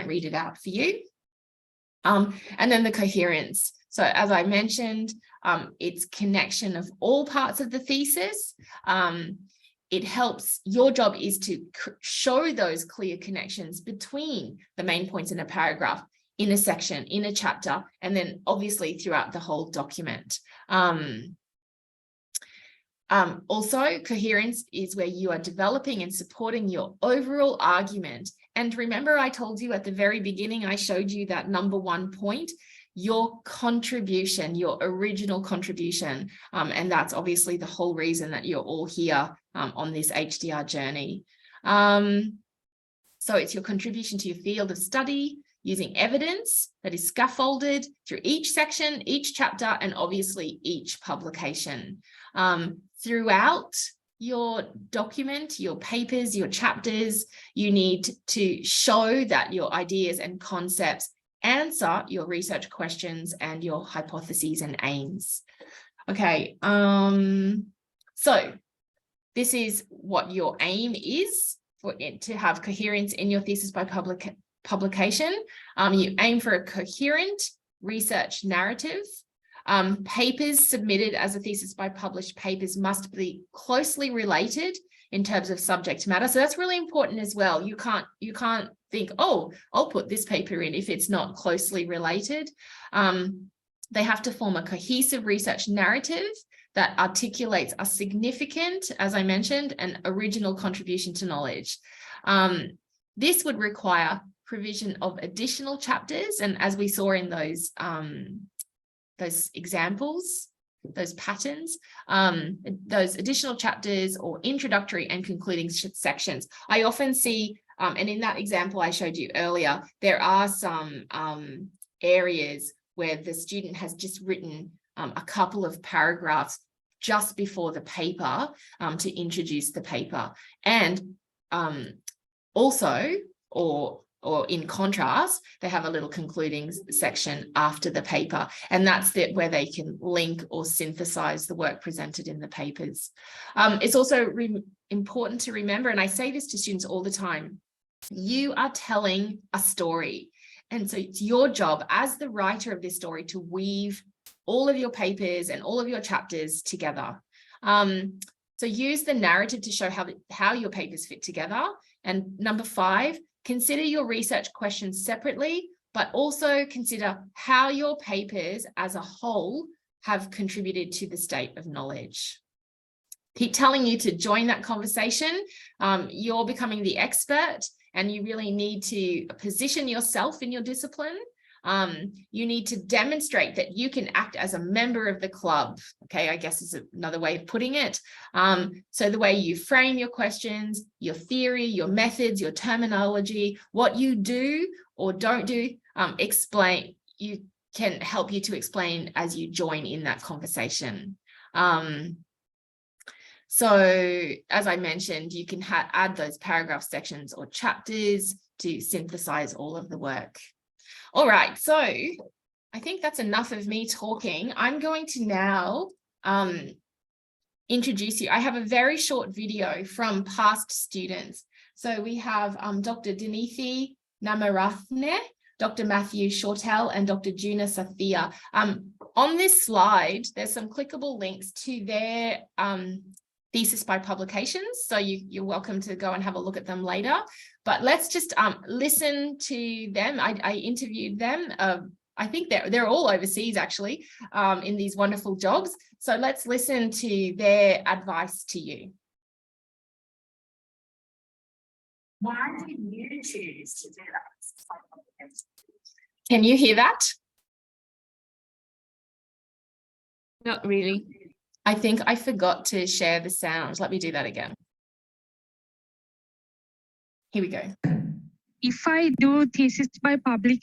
read it out for you. And then the coherence. So as I mentioned, it's connection of all parts of the thesis. It helps, your job is to show those clear connections between the main points in a paragraph, in a section, in a chapter, and then obviously throughout the whole document. Also, coherence is where you are developing and supporting your overall argument. And remember, I told you at the very beginning, I showed you that number one point, your contribution, your original contribution. And that's obviously the whole reason that you're all here on this HDR journey. So it's your contribution to your field of study, using evidence that is scaffolded through each section, each chapter, and obviously each publication. Throughout your document, your papers, your chapters, you need to show that your ideas and concepts answer your research questions and your hypotheses and aims. Okay, so this is what your aim is, for it to have coherence in your thesis by publication. You aim for a coherent research narrative. Papers submitted as a thesis by published papers must be closely related in terms of subject matter. So that's really important as well. You can't think, oh, I'll put this paper in if it's not closely related. They have to form a cohesive research narrative that articulates a significant, as I mentioned, an original contribution to knowledge. This would require provision of additional chapters. And as we saw in those examples, those patterns, those additional chapters or introductory and concluding sections. I often see, and in that example I showed you earlier, there are some areas where the student has just written a couple of paragraphs just before the paper to introduce the paper. And also, or in contrast, they have a little concluding section after the paper, and that's where they can link or synthesize the work presented in the papers. It's also important to remember, and I say this to students all the time, you are telling a story. And so it's your job as the writer of this story to weave all of your papers and all of your chapters together. So use the narrative to show how your papers fit together. And number 5, consider your research questions separately, but also consider how your papers as a whole have contributed to the state of knowledge. Keep telling you to join that conversation. You're becoming the expert, and you really need to position yourself in your discipline. You need to demonstrate that you can act as a member of the club. Okay, I guess is another way of putting it. So the way you frame your questions, your theory, your methods, your terminology, what you do or don't do, you can help you to explain as you join in that conversation. So as I mentioned, you can add those paragraph sections or chapters to synthesize all of the work. All right, so I think that's enough of me talking. I'm going to now introduce you. I have a very short video from past students. So we have Dr. Dinithi Namarathne, Dr. Matthew Shortell, and Dr. Juna Sathia. On this slide, there's some clickable links to their thesis by publications. So you're welcome to go and have a look at them later. But let's just listen to them. I interviewed them. I think they're all overseas actually in these wonderful jobs. So let's listen to their advice to you. Why did you choose to do that? Can you hear that? Not really. I think I forgot to share the sound. Let me do that again. Here we go. If I do thesis by public,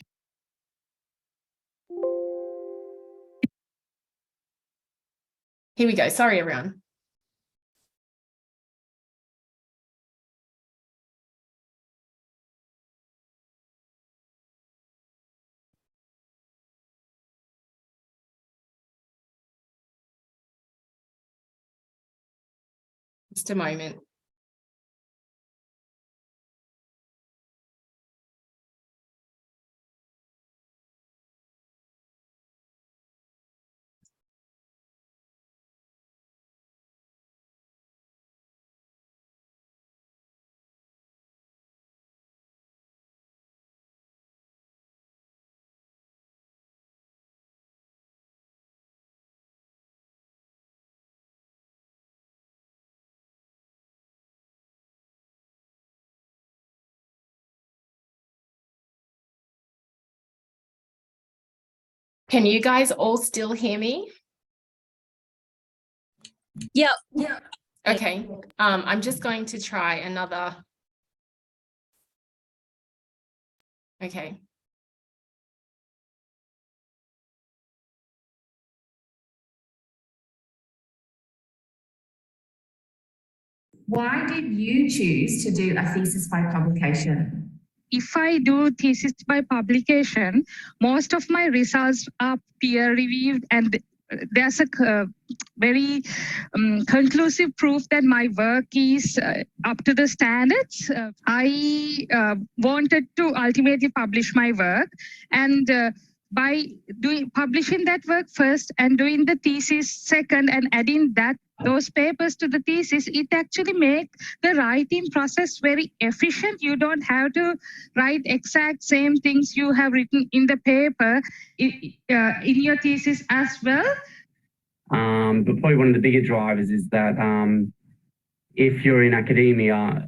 Here we go. Sorry, everyone. Just a moment. Can you guys all still hear me? Yeah. Okay. I'm just going to try another. Okay. Why did you choose to do a thesis by publication? if I do thesis by publication, most of my results are peer reviewed, and there's a very conclusive proof that my work is up to the standards. I wanted to ultimately publish my work, and by publishing that work first and doing the thesis second and adding those papers to the thesis, it actually makes the writing process very efficient. You don't have to write exact same things you have written in the paper in your thesis as well. But probably one of the bigger drivers is that if you're in academia,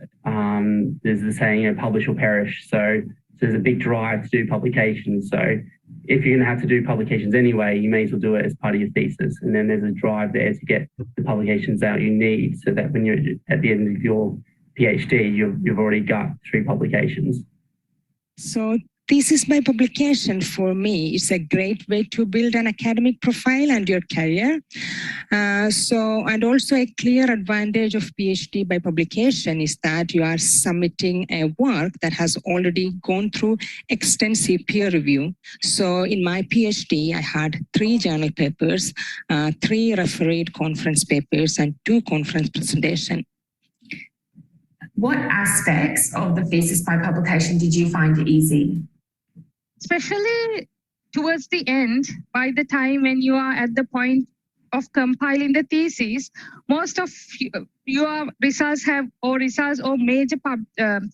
there's the saying, publish or perish. So there's a big drive to do publications. So if you're going to have to do publications anyway, you may as well do it as part of your thesis. And then there's a drive there to get the publications out you need, so that when you're at the end of your PhD, you've already got 3 publications. So thesis by publication for me is a great way to build an academic profile and your career. And also a clear advantage of PhD by publication is that you are submitting a work that has already gone through extensive peer review. So in my PhD, I had 3 journal papers, 3 refereed conference papers, and 2 conference presentations. What aspects of the thesis by publication did you find easy? Especially towards the end, by the time when you are at the point of compiling the thesis, most of your results or major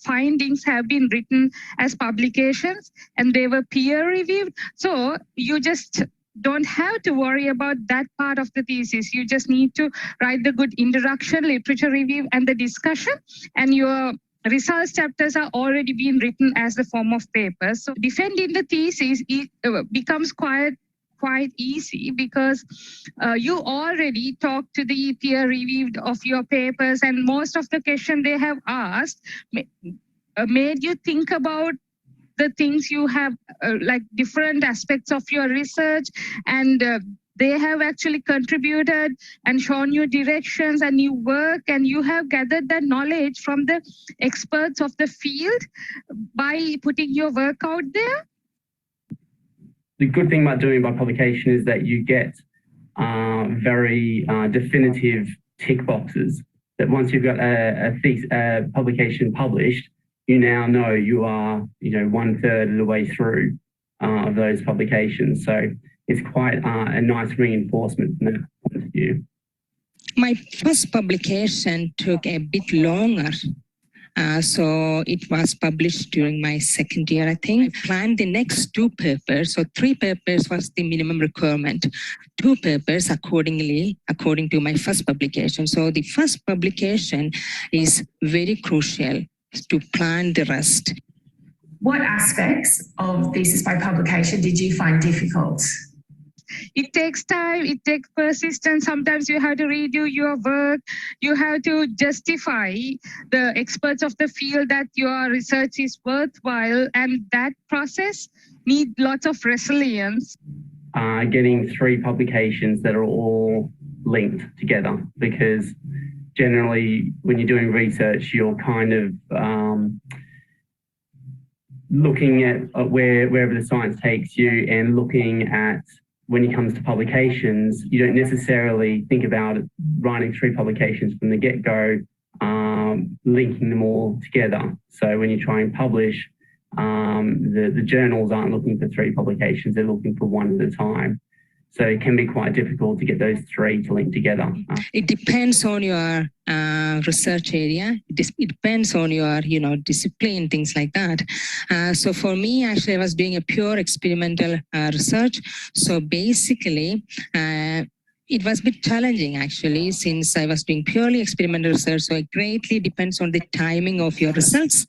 findings have been written as publications, and they were peer reviewed. So you just don't have to worry about that part of the thesis. You just need to write the good introduction, literature review, and the discussion, and your results chapters are already being written as the form of papers. So defending the thesis becomes quite easy, because you already talked to the peer reviewed of your papers, and most of the questions they have asked made you think about the things you have, like different aspects of your research, and they have actually contributed and shown you directions and new work, and you have gathered that knowledge from the experts of the field by putting your work out there. The good thing about doing by publication is that you get very definitive tick boxes, that once you've got a publication published, you now know you are 1/3 of the way through of those publications. So it's quite a nice reinforcement from that point of view. My first publication took a bit longer. So it was published during my second year, I think. I planned the next 2 papers. So 3 papers was the minimum requirement. 2 papers according to my first publication. So the first publication is very crucial to plan the rest. What aspects of thesis by publication did you find difficult? it takes time, it takes persistence. Sometimes you have to redo your work. You have to justify the experts of the field that your research is worthwhile, and that process needs lots of resilience. Getting 3 publications that are all linked together, because generally when you're doing research, you're kind of looking at wherever the science takes you, and looking at, when it comes to publications, you don't necessarily think about writing 3 publications from the get-go, linking them all together. So when you try and publish, the journals aren't looking for 3 publications, they're looking for 1 at a time. So it can be quite difficult to get those 3 to link together. It depends on your research area. It depends on your, discipline, things like that. So for me, actually, I was doing a pure experimental research. So basically, it was a bit challenging, actually, since I was doing purely experimental research. So it greatly depends on the timing of your results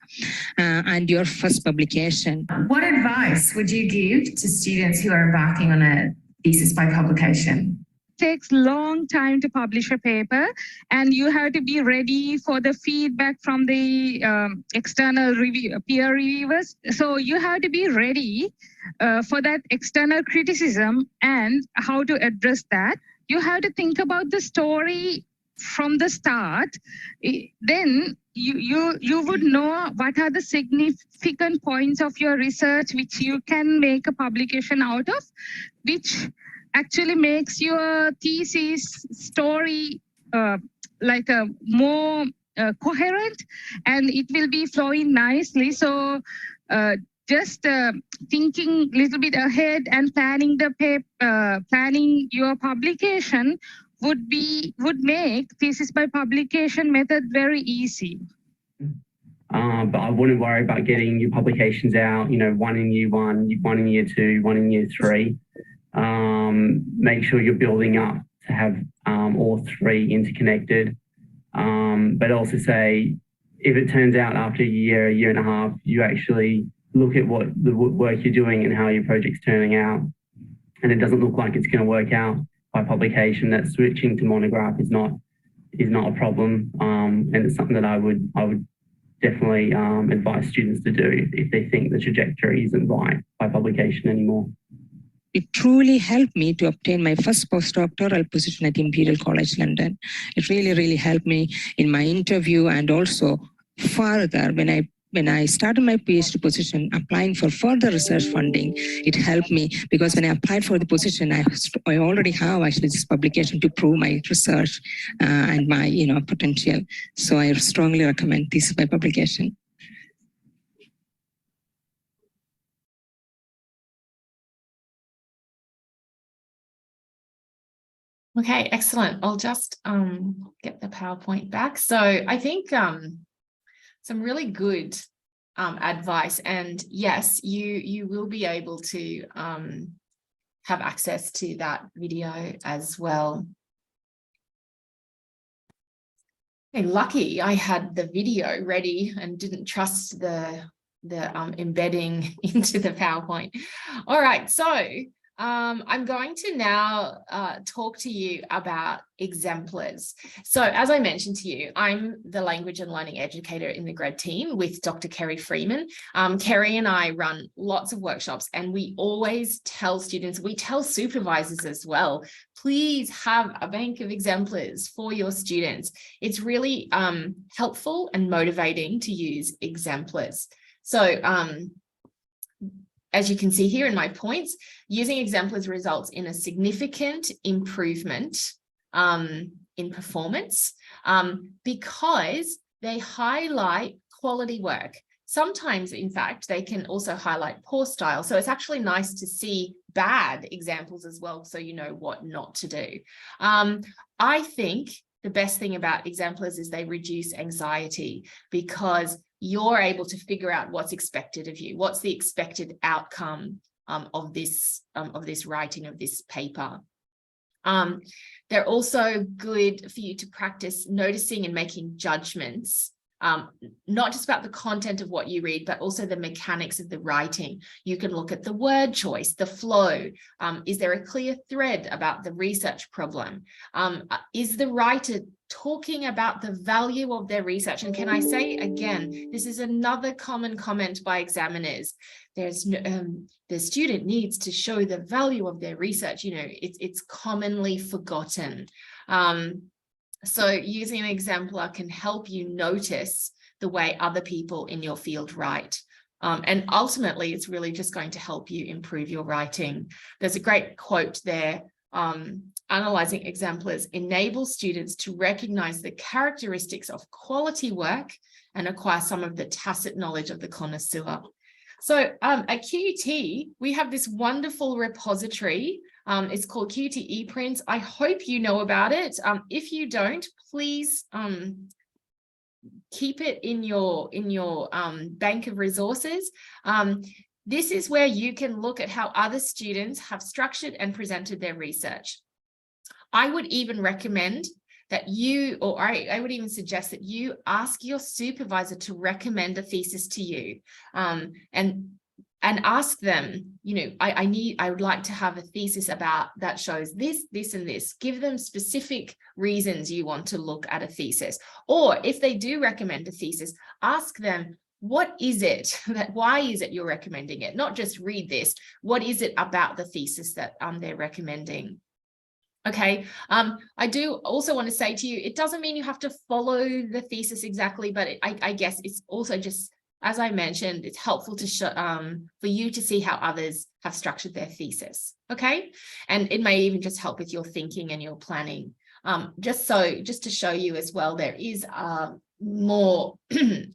and your first publication. What advice would you give to students who are embarking on a thesis by publication? It takes long time to publish a paper, and you have to be ready for the feedback from the external peer reviewers. So you have to be ready for that external criticism and how to address that. You have to think about the story from the start. Then you would know what are the significant points of your research which you can make a publication out of, which actually makes your thesis story like a more coherent, and it will be flowing nicely. So just thinking a little bit ahead and planning the paper, planning your publication would make thesis by publication method very easy. But I wouldn't worry about getting your publications out, 1 in year 1, 1 in year 2, 1 in year 3. Make sure you're building up to have all 3 interconnected. But also say, if it turns out after a year and a half, you actually look at what the work you're doing and how your project's turning out, and it doesn't look like it's going to work out by publication, that switching to monograph is not a problem, and it's something that I would definitely advise students to do if they think the trajectory isn't right by publication anymore. It truly helped me to obtain my first postdoctoral position at Imperial College London. It really, really helped me in my interview, and also further when I started my PhD position, applying for further research funding, it helped me, because when I applied for the position, I already have actually this publication to prove my research and my potential. So I strongly recommend this by publication. Okay, excellent. I'll just get the PowerPoint back. So I think some really good advice, and yes, you will be able to have access to that video as well. Okay, lucky I had the video ready and didn't trust the embedding into the PowerPoint. All right, so I'm going to now talk to you about exemplars. So as I mentioned to you, I'm the language and learning educator in the grad team with Dr. Kerry Freeman. Kerry and I run lots of workshops, and we always tell students, we tell supervisors as well, please have a bank of exemplars for your students. It's really helpful and motivating to use exemplars. So as you can see here in my points, using exemplars results in a significant improvement in performance because they highlight quality work. Sometimes, in fact, they can also highlight poor style. So it's actually nice to see bad examples as well, so you know what not to do. I think the best thing about exemplars is they reduce anxiety, because you're able to figure out what's expected of you, what's the expected outcome of this writing of this paper. They're also good for you to practice noticing and making judgments not just about the content of what you read, but also the mechanics of the writing. You can look at the word choice, the flow. Is there a clear thread about the research problem? Is the writer talking about the value of their research? And can I say again, this is another common comment by examiners. The student needs to show the value of their research. You know, it's commonly forgotten. So using an exemplar can help you notice the way other people in your field write. And ultimately, it's really just going to help you improve your writing. There's a great quote there. Analyzing exemplars enables students to recognize the characteristics of quality work and acquire some of the tacit knowledge of the connoisseur. So at QUT, we have this wonderful repository. It's called QUT ePrints. I hope you know about it. If you don't, please keep it in your bank of resources. This is where you can look at how other students have structured and presented their research. I would even recommend that you, or I would even suggest that you ask your supervisor to recommend a thesis to you, and ask them, you know, I would like to have a thesis about that shows this, this, and this. Give them specific reasons you want to look at a thesis. Or if they do recommend a thesis, ask them, what is it why is it you're recommending it? Not just read this. What is it about the thesis that they're recommending? Okay, I do also want to say to you, it doesn't mean you have to follow the thesis exactly, but I guess it's also just, as I mentioned, it's helpful to show, for you to see how others have structured their thesis, okay? And it may even just help with your thinking and your planning. Just to show you as well, there is more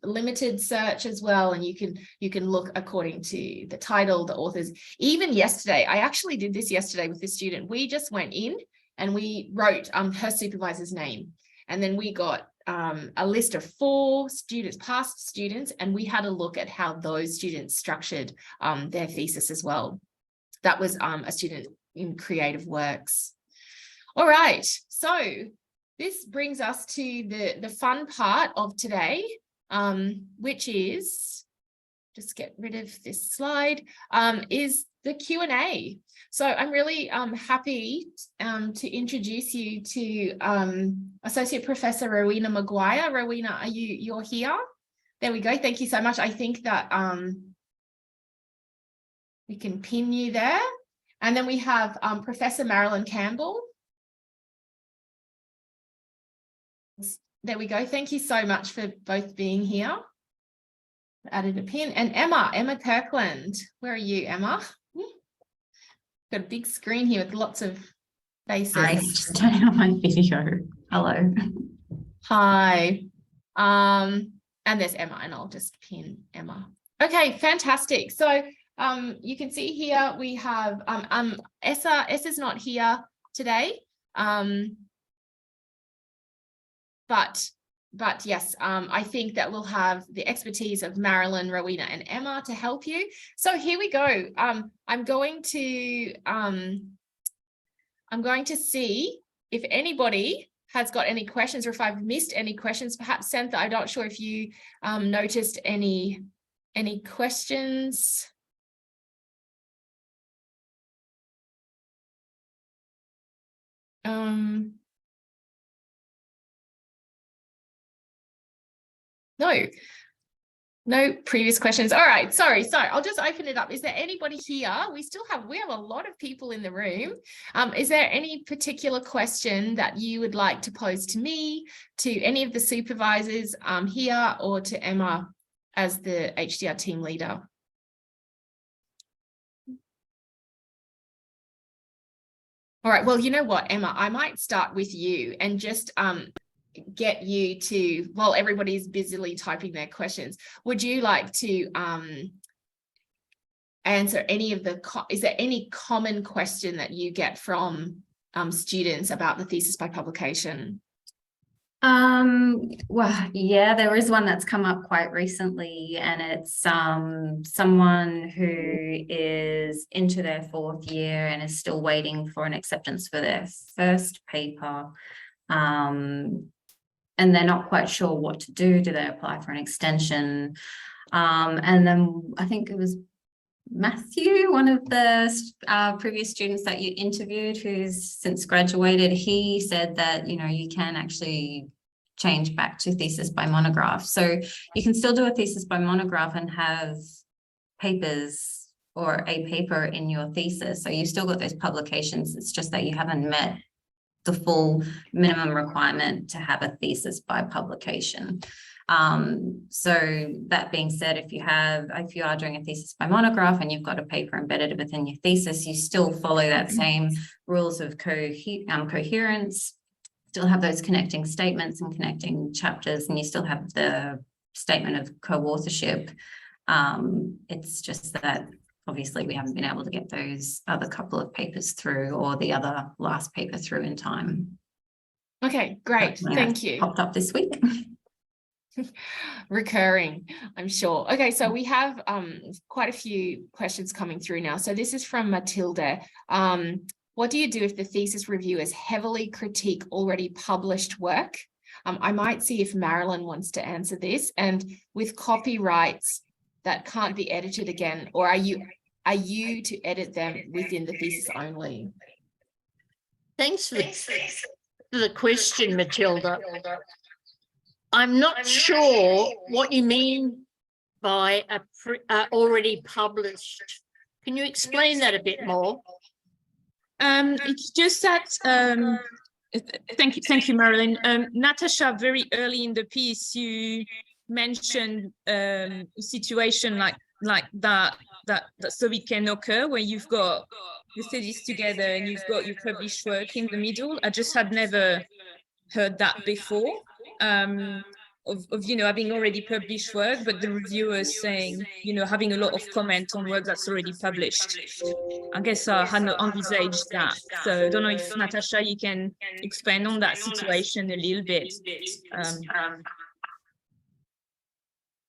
limited search as well, and you can look according to the title, the authors. Even yesterday, I actually did this yesterday with this student. We just went in and we wrote her supervisor's name, and then we got a list of 4 students, past students, and we had a look at how those students structured their thesis as well. That was a student in creative works. All right, so this brings us to the fun part of today, which is, just get rid of this slide, is the Q&A. So I'm really happy to introduce you to Associate Professor Rowena Maguire. Rowena, you're here? There we go. Thank you so much. I think that we can pin you there. And then we have Professor Marilyn Campbell. There we go. Thank you so much for both being here. Added a pin. And Emma Kirkland. Where are you, Emma? Got a big screen here with lots of faces. I just turning on my video. Hello. Hi. And there's Emma, and I'll just pin Emma. Okay, fantastic. So you can see here we have Essa's not here today. But yes, I think that we'll have the expertise of Marilyn, Rowena, and Emma to help you. So here we go. I'm going to see if anybody has got any questions, or if I've missed any questions. Perhaps Santha, I'm not sure if you noticed any questions. No previous questions. All right, sorry. I'll just open it up. Is there anybody here? We have a lot of people in the room. Is there any particular question that you would like to pose to me, to any of the supervisors here, or to Emma as the HDR team leader? All right, well, you know what, Emma, I might start with you and just get you to, while everybody's busily typing their questions, would you like to answer any of is there any common question that you get from students about the thesis by publication? Well, yeah, there is one that's come up quite recently, and it's someone who is into their 4th year and is still waiting for an acceptance for their first paper. and they're not quite sure what to do. Do they apply for an extension? And then I think it was Matthew, one of the previous students that you interviewed who's since graduated, he said that, you know, you can actually change back to thesis by monograph. So you can still do a thesis by monograph and have papers or a paper in your thesis. So you've still got those publications. It's just that you haven't met the full minimum requirement to have a thesis by publication. So that being said, if you are doing a thesis by monograph and you've got a paper embedded within your thesis, you still follow that same rules of coherence, still have those connecting statements and connecting chapters, and you still have the statement of co-authorship. It's just that obviously we haven't been able to get those other couple of papers through, or the other last paper through in time. Okay, great. Thank you. Popped up this week. Recurring, I'm sure. Okay, so we have quite a few questions coming through now. So this is from Matilda. What do you do if the thesis reviewers heavily critique already published work? I might see if Marilyn wants to answer this. And with copyrights that can't be edited again, or are you to edit them within the thesis only? Thanks for the question, Matilda. I'm not sure what you mean by already published. Can you explain that a bit more? It's just that, thank you, Marilyn. Natasha, very early in the piece, you mentioned a situation like that so it can occur where you've got your studies together and you've got your published work in the middle. I just had never heard that before. Of you know, having already published work, but the reviewers saying, you know, having a lot of comment on work that's already published. I guess I had not envisaged that. So I don't know if Natasha, you can expand on that situation a little bit.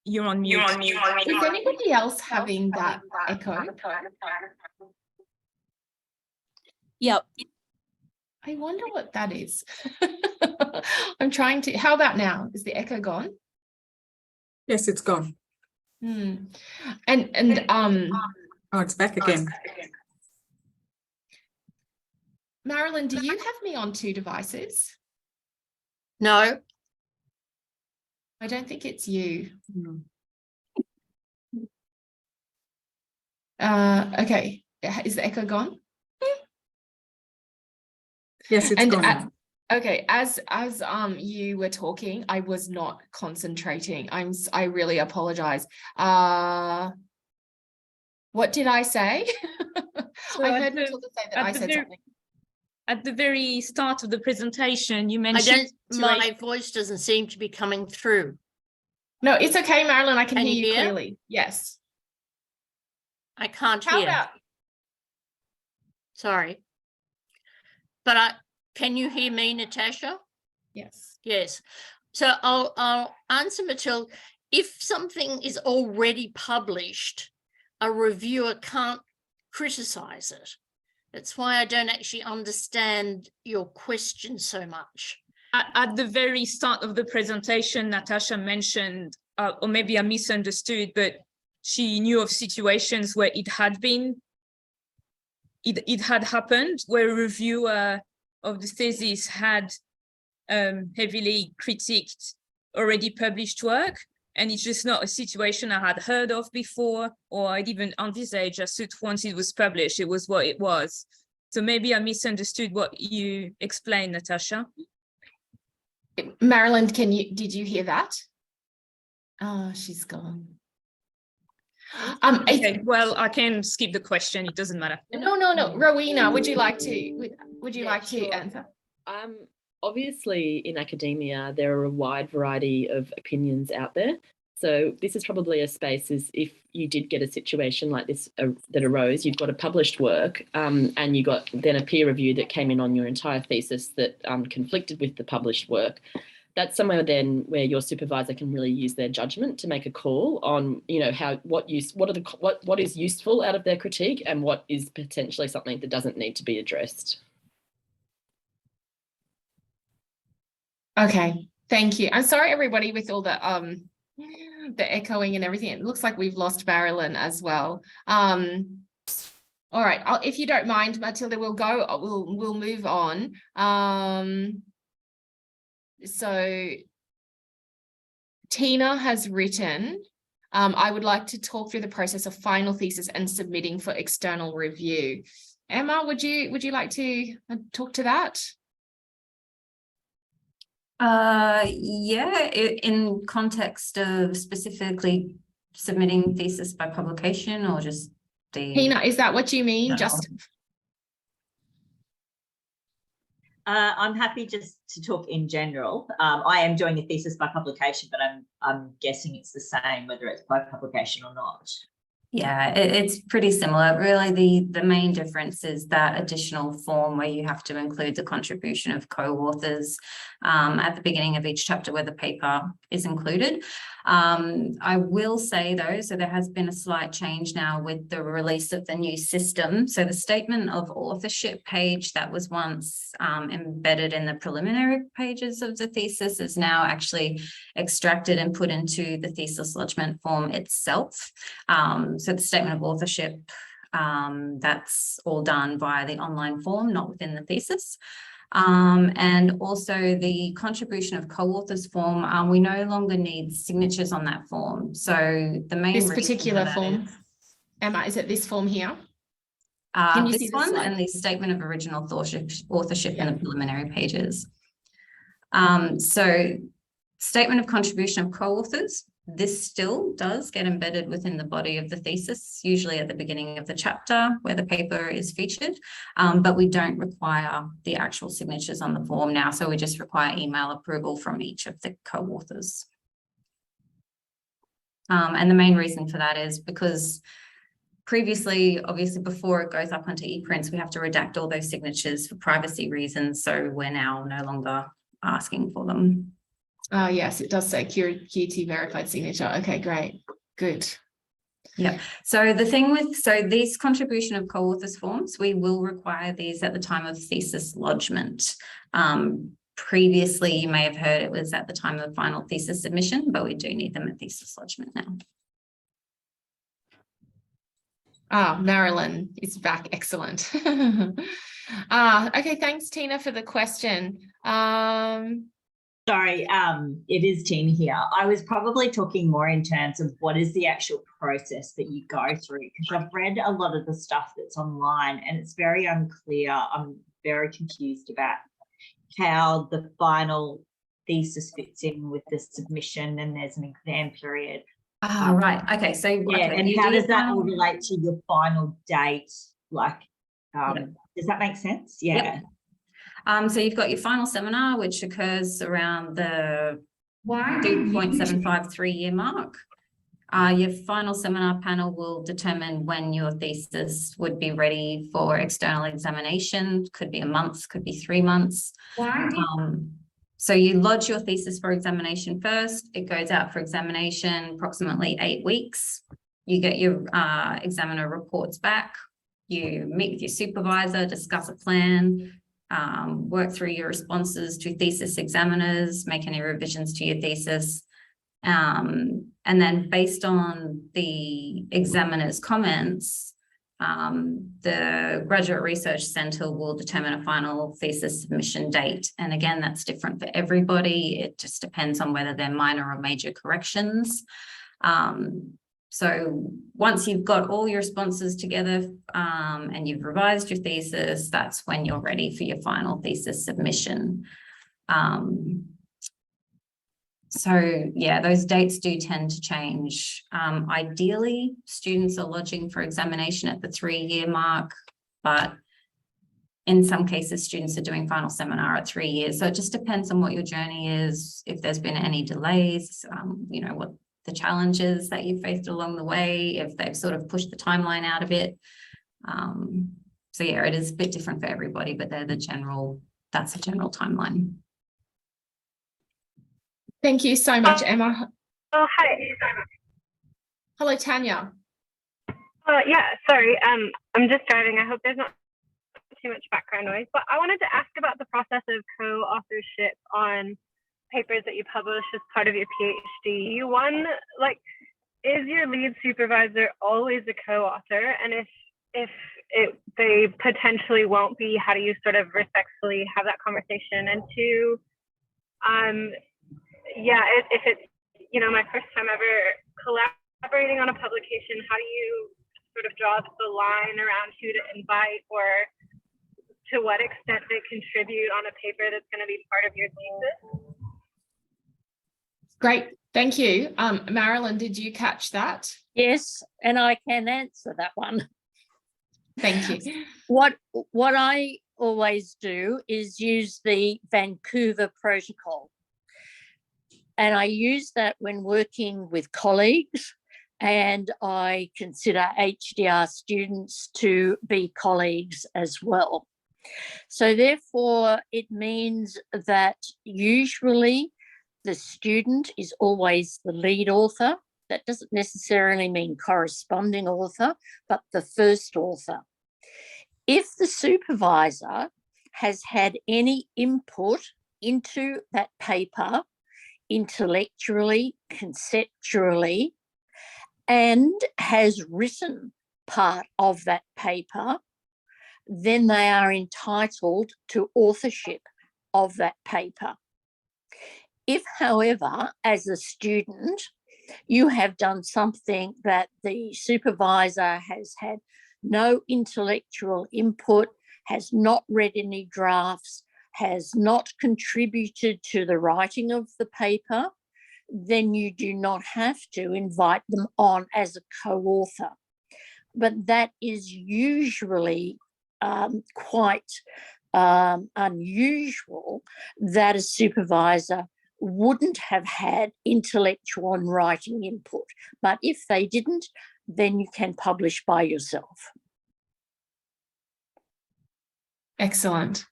You're on mute. Is anybody else having that echo? Yep. I wonder what that is. I'm trying to, how about now? Is the echo gone? Yes, it's gone. And Oh, it's back again. Marilyn, do you have me on 2 devices? No. I don't think it's you. Okay, is the echo gone? Yes, it's gone. Okay, as you were talking, I was not concentrating. I really apologize. What did I say? So I heard Matilda say that I said something. At the very start of the presentation, you mentioned My voice doesn't seem to be coming through. No, it's okay, Marilyn. I can Can hear you you hear? clearly. Yes. I can't How hear. about? Sorry. But can you hear me, Natasha? Yes. Yes. So I'll answer Matilda. If something is already published, a reviewer can't criticize it. That's why I don't actually understand your question so much. At the very start of the presentation, Natasha mentioned, or maybe I misunderstood, but she knew of situations where it had happened, where a reviewer of the thesis had heavily critiqued already published work. And it's just not a situation I had heard of before, or I'd even envisaged as soon once it was published, it was what it was. So maybe I misunderstood what you explained, Natasha. Marilyn, did you hear that? Oh, she's gone. Okay, well, I can skip the question. It doesn't matter. No. Rowena, would you like to answer? Obviously, in academia, there are a wide variety of opinions out there. So this is probably a space is if you did get a situation like this that arose, you've got a published work and you got then a peer review that came in on your entire thesis that conflicted with the published work. That's somewhere then where your supervisor can really use their judgment to make a call on, you know, what is useful out of their critique and what is potentially something that doesn't need to be addressed. Okay, Thank you. I'm sorry, everybody, with all the echoing and everything. It looks like we've lost Marilyn as well. All right, if you don't mind, Matilda, we'll move on. So Tina has written, I would like to talk through the process of final thesis and submitting for external review. Emma, would you like to talk to that? Yeah, in context of specifically submitting thesis by publication, or just the... Tina, is that what you mean? Just I'm happy just to talk in general. I am doing a thesis by publication, but I'm guessing it's the same whether it's by publication or not. Yeah, it's pretty similar. Really, the main difference is that additional form where you have to include the contribution of co-authors at the beginning of each chapter where the paper is included. I will say though, so there has been a slight change now with the release of the new system. So the statement of authorship page that was once embedded in the preliminary pages of the thesis is now actually extracted and put into the thesis lodgement form itself. So the statement of authorship, that's all done via the online form, not within the thesis. And also the contribution of co-authors form, we no longer need signatures on that form. So the main this particular form, Emma, is it this form here? Can you see this one slide? and the statement of original authorship in the preliminary pages. So statement of contribution of co-authors, this still does get embedded within the body of the thesis, usually at the beginning of the chapter where the paper is featured, but we don't require the actual signatures on the form now. So we just require email approval from each of the co-authors. And the main reason for that is because previously, obviously before it goes up onto ePrints, we have to redact all those signatures for privacy reasons. So we're now no longer asking for them. Yes, it does say QT verified signature. Okay, great. Good. Yeah. So the thing with, so these contribution of co-authors forms, we will require these at the time of thesis lodgement. Previously, you may have heard it was at the time of the final thesis submission, but we do need them at thesis lodgement now. Marilyn is back. Excellent. Okay, thanks, Tina, for the question. Sorry, it is Tina here. I was probably talking more in terms of what is the actual process that you go through, because I've read a lot of the stuff that's online and it's very unclear. I'm very confused about how the final thesis fits in with the submission, and there's an exam period. Right. Okay. So yeah, okay, and how does that all relate to your final date? Like, does that make sense? Yeah. Yep. So you've got your final seminar, which occurs around the 2.75 3-year mark. Your final seminar panel will determine when your thesis would be ready for external examination. Could be a month, could be 3 months. So you lodge your thesis for examination first. It goes out for examination approximately 8 weeks. You get your examiner reports back. You meet with your supervisor, discuss a plan, work through your responses to thesis examiners, make any revisions to your thesis. And then based on the examiner's comments, the Graduate Research Centre will determine a final thesis submission date. And again, that's different for everybody. It just depends on whether they're minor or major corrections. So once you've got all your responses together and you've revised your thesis, that's when you're ready for your final thesis submission. So yeah, those dates do tend to change. Ideally, students are lodging for examination at the 3-year mark, but in some cases, students are doing final seminar at 3 years. So it just depends on what your journey is, if there's been any delays, you know, what the challenges that you faced along the way, if they've sort of pushed the timeline out a bit. So yeah, it is a bit different for everybody, but they're that's the general timeline. Thank you so much, Emma. Oh, hi. Hello, Tanya. Yeah, sorry. I'm just driving. I hope there's not too much background noise, but I wanted to ask about the process of co-authorship on papers that you publish as part of your PhD. One, like, is your lead supervisor always a co-author? And if they potentially won't be, how do you sort of respectfully have that conversation? And two, yeah, if it's, you know, my first time ever collaborating on a publication, how do you sort of draw the line around who to invite or to what extent they contribute on a paper that's going to be part of your thesis? Great, thank you. Marilyn, did you catch that? Yes, and I can answer that one. Thank you. What I always do is use the Vancouver Protocol. And I use that when working with colleagues, and I consider HDR students to be colleagues as well. So therefore, it means that usually the student is always the lead author. That doesn't necessarily mean corresponding author, but the first author. If the supervisor has had any input into that paper, intellectually, conceptually, and has written part of that paper, then they are entitled to authorship of that paper. If, however, as a student, you have done something that the supervisor has had no intellectual input, has not read any drafts, has not contributed to the writing of the paper, then you do not have to invite them on as a co-author. But that is usually quite unusual that a supervisor wouldn't have had intellectual and writing input. But if they didn't, then you can publish by yourself. Excellent.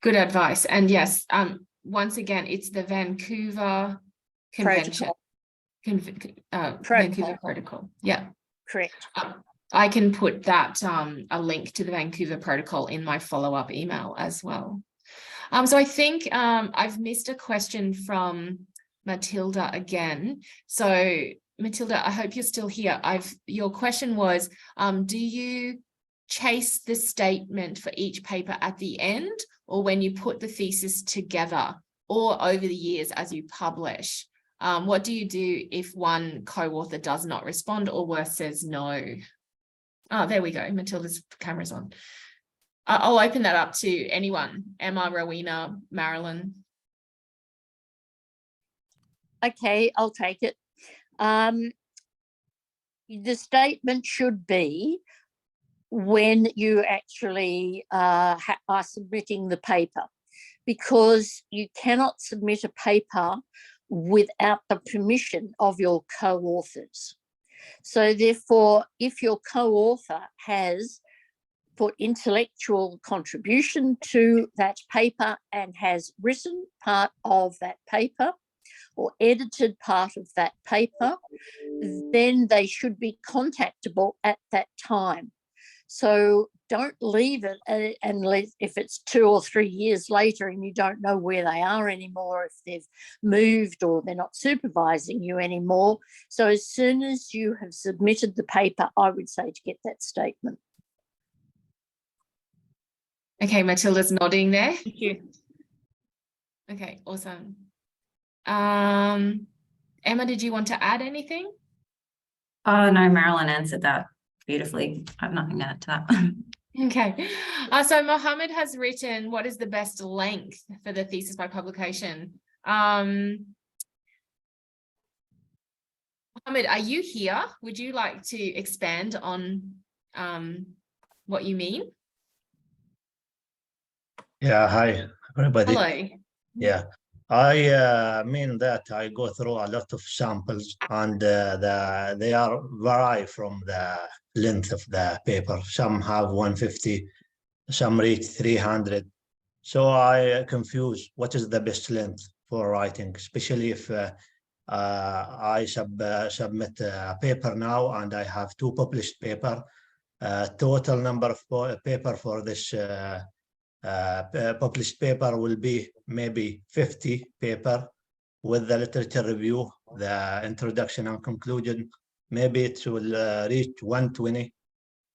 Good advice. And yes, once again, it's the Vancouver Convention. Vancouver Protocol. Yeah. Correct. I can put that a link to the Vancouver Protocol in my follow-up email as well. So I think I've missed a question from Matilda again. So Matilda, I hope you're still here. Your question was, do you chase the statement for each paper at the end, or when you put the thesis together, or over the years as you publish? What do you do if one co-author does not respond or worse says no? Oh, there we go. Matilda's camera's on. I'll open that up to anyone. Emma, Rowena, Marilyn. Okay, I'll take it. The statement should be when you actually are submitting the paper, because you cannot submit a paper without the permission of your co-authors. So therefore, if your co-author has put intellectual contribution to that paper and has written part of that paper or edited part of that paper, then they should be contactable at that time. So don't leave it unless if it's 2 or 3 years later and you don't know where they are anymore, if they've moved or they're not supervising you anymore. So as soon as you have submitted the paper, I would say to get that statement. Okay, Matilda's nodding there. Thank you. Okay, awesome. Emma, did you want to add anything? Oh, no, Marilyn answered that beautifully. I have nothing to add to that. Okay. So Mohammed has written, what is the best length for the thesis by publication? Mohammed, are you here? Would you like to expand on what you mean? Yeah, hi, everybody. Hello. Yeah, I mean that I go through a lot of samples and they are vary from the length of the paper. Some have 150, some reach 300. So I confuse what is the best length for writing, especially if I submit a paper now and I have 2 published paper. Total number of paper for this published paper will be maybe 50 paper. With the literature review, the introduction and conclusion, maybe it will reach 120.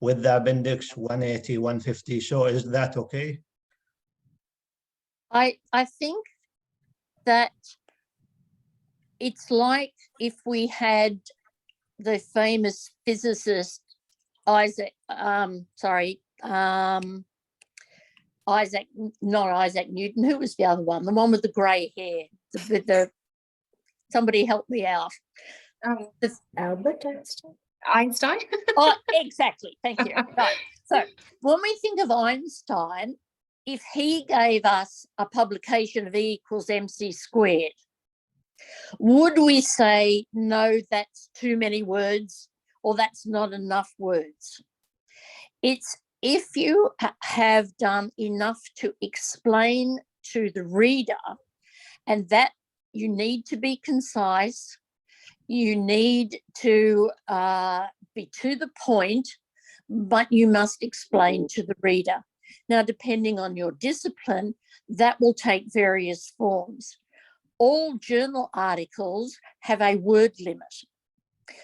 With the appendix 180, 150. So is that okay? I think that it's like if we had the famous physicist Isaac, not Isaac Newton, who was the other one? The one with the grey hair. Somebody help me out. Albert Einstein. Oh, exactly. Thank you. Right. So when we think of Einstein, if he gave us a publication of E equals mc squared, would we say, no, that's too many words or that's not enough words? It's if you have done enough to explain to the reader, and that you need to be concise, you need to be to the point, but you must explain to the reader. Now, depending on your discipline, that will take various forms. All journal articles have a word limit.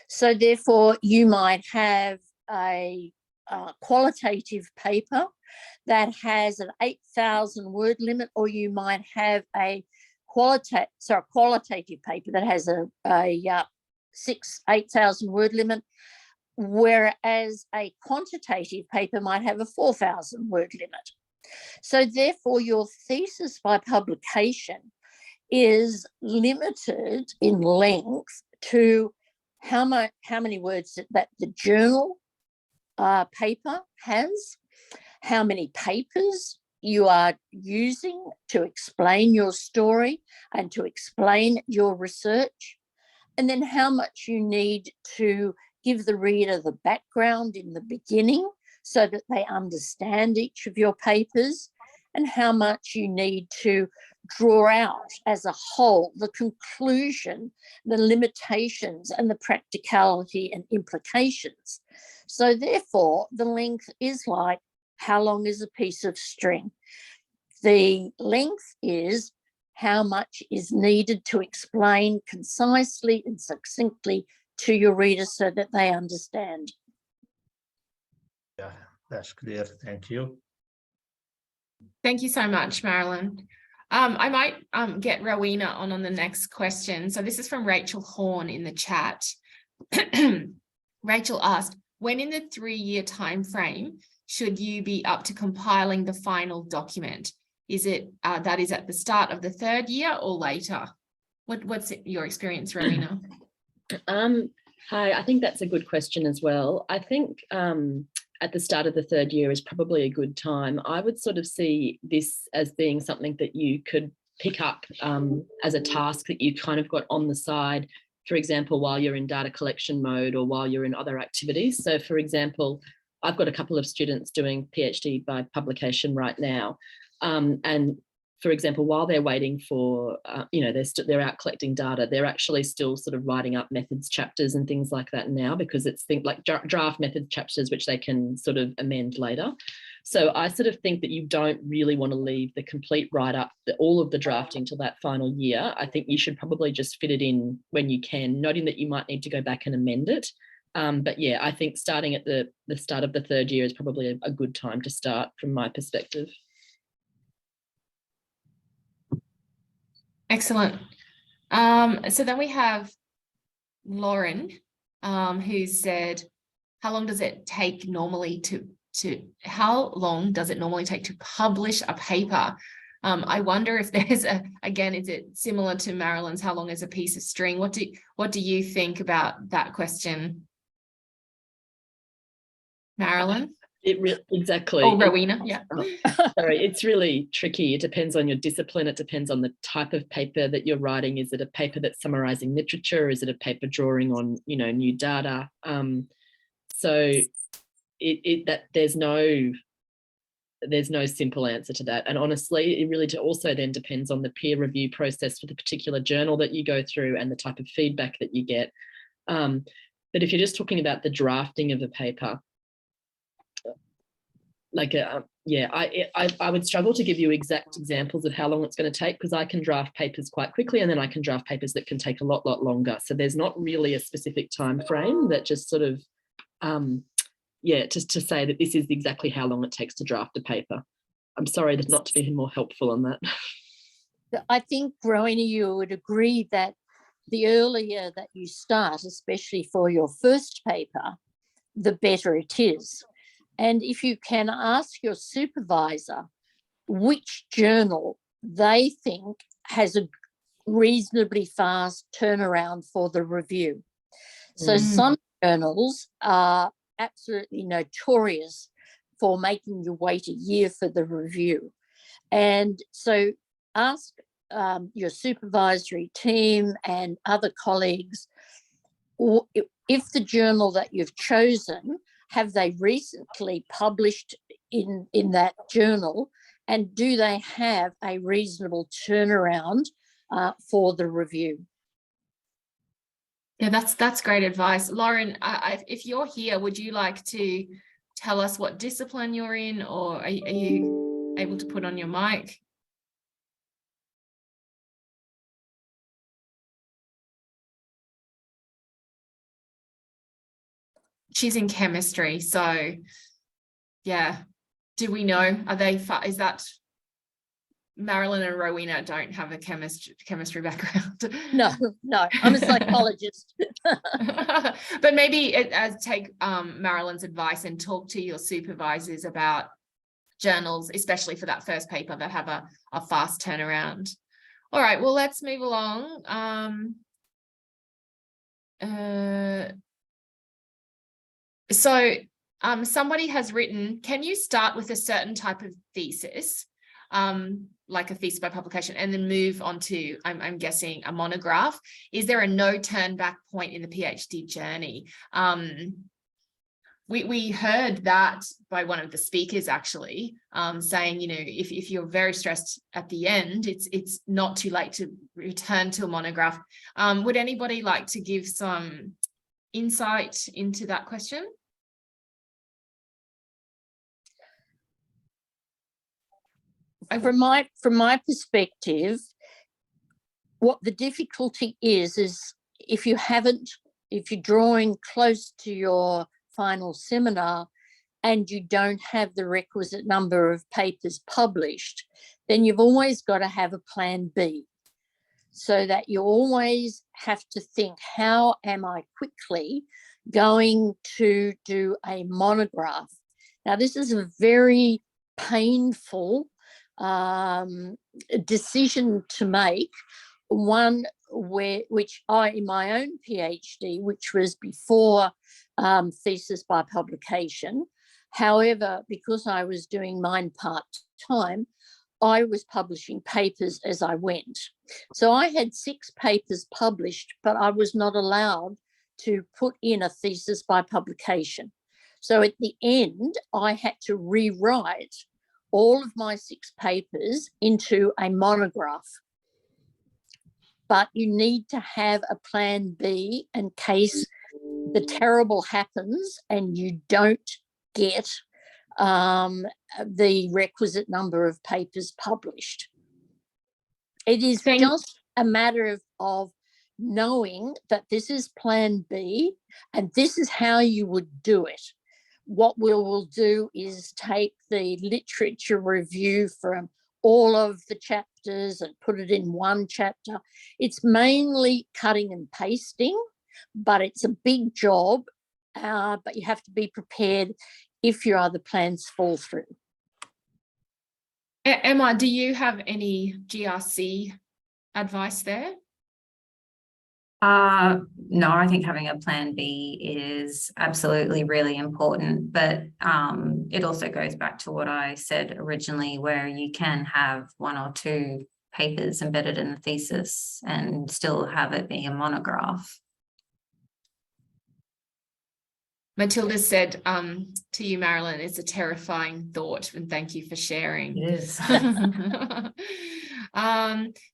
So therefore, you might have a qualitative paper that has an 8,000 word limit, or you might have a qualitative paper that has a 8,000 word limit, whereas a quantitative paper might have a 4,000 word limit. So therefore, your thesis by publication is limited in length to how many words that the journal paper has, how many papers you are using to explain your story and to explain your research, and then how much you need to give the reader the background in the beginning so that they understand each of your papers, and how much you need to draw out as a whole the conclusion, the limitations and the practicality and implications. So therefore, the length is like, how long is a piece of string? The length is how much is needed to explain concisely and succinctly to your reader so that they understand. Yeah, that's clear. Thank you. Thank you so much, Marilyn. I might get Rowena on the next question. So this is from Rachel Horn in the chat. Rachel asked, when in the 3-year time frame should you be up to compiling the final document? Is it that is at the start of the 3rd year or later? What's your experience, Rowena? Hi, I think that's a good question as well. I think at the start of the 3rd year is probably a good time. I would sort of see this as being something that you could pick up as a task that you kind of got on the side, for example, while you're in data collection mode or while you're in other activities. So for example, I've got a couple of students doing PhD by publication right now. And for example, while they're waiting for, they're out collecting data, they're actually still sort of writing up methods chapters and things like that now, because it's things like draft method chapters, which they can sort of amend later. So I sort of think that you don't really want to leave the complete write-up, all of the drafting till that final year. I think you should probably just fit it in when you can, noting that you might need to go back and amend it. But yeah, I think starting at the start of the 3rd year is probably a good time to start from my perspective. Excellent. So then we have Lauren, who said, how long does it take normally to publish a paper? I wonder if there's again, is it similar to Marilyn's, how long is a piece of string? What do you think about that question, Marilyn? Exactly. Oh, Rowena, yeah. Sorry, it's really tricky. It depends on your discipline. It depends on the type of paper that you're writing. Is it a paper that's summarizing literature? Is it a paper drawing on, new data? So there's no simple answer to that. And honestly, it really also then depends on the peer review process for the particular journal that you go through and the type of feedback that you get. But if you're just talking about the drafting of a paper, like yeah, I would struggle to give you exact examples of how long it's going to take, because I can draft papers quite quickly and then I can draft papers that can take a lot longer. So there's not really a specific time frame that just sort of, just to say that this is exactly how long it takes to draft a paper. I'm sorry not to be more helpful on that. I think, Rowena, you would agree that the earlier that you start, especially for your first paper, the better it is. And if you can ask your supervisor which journal they think has a reasonably fast turnaround for the review. So some journals are absolutely notorious for making you wait a year for the review. And so ask your supervisory team and other colleagues, if the journal that you've chosen, have they recently published in that journal, and do they have a reasonable turnaround for the review? Yeah, that's great advice. Lauren, if you're here, would you like to tell us what discipline you're in, or are you able to put on your mic? She's in chemistry, so yeah. Do we know, are they, is that Marilyn and Rowena don't have a chemistry background? No, I'm a psychologist. But maybe take Marilyn's advice and talk to your supervisors about journals, especially for that first paper, that have a fast turnaround. All right, well, let's move along. So somebody has written, can you start with a certain type of thesis, like a thesis by publication, and then move on to, I'm guessing, a monograph? Is there a no turn back point in the PhD journey? We heard that by one of the speakers, actually, saying, if you're very stressed at the end, it's not too late to return to a monograph. Would anybody like to give some insight into that question? From my perspective, what the difficulty is if you're drawing close to your final seminar and you don't have the requisite number of papers published, then you've always got to have a plan B, so that you always have to think, how am I quickly going to do a monograph? Now, this is a very painful decision to make, one which I, in my own PhD, which was before thesis by publication. However, because I was doing mine part-time, I was publishing papers as I went. So I had 6 papers published, but I was not allowed to put in a thesis by publication. So at the end, I had to rewrite all of my 6 papers into a monograph. But you need to have a plan B in case the terrible happens and you don't get the requisite number of papers published. It is just a matter of knowing that this is plan B and this is how you would do it. What we will do is take the literature review from all of the chapters and put it in one chapter. It's mainly cutting and pasting, but it's a big job, but you have to be prepared if your other plans fall through. Emma, do you have any GRC advice there? No, I think having a plan B is absolutely really important, but it also goes back to what I said originally, where you can have 1 or 2 papers embedded in the thesis and still have it be a monograph. Matilda said to you, Marilyn, it's a terrifying thought, and thank you for sharing. It is.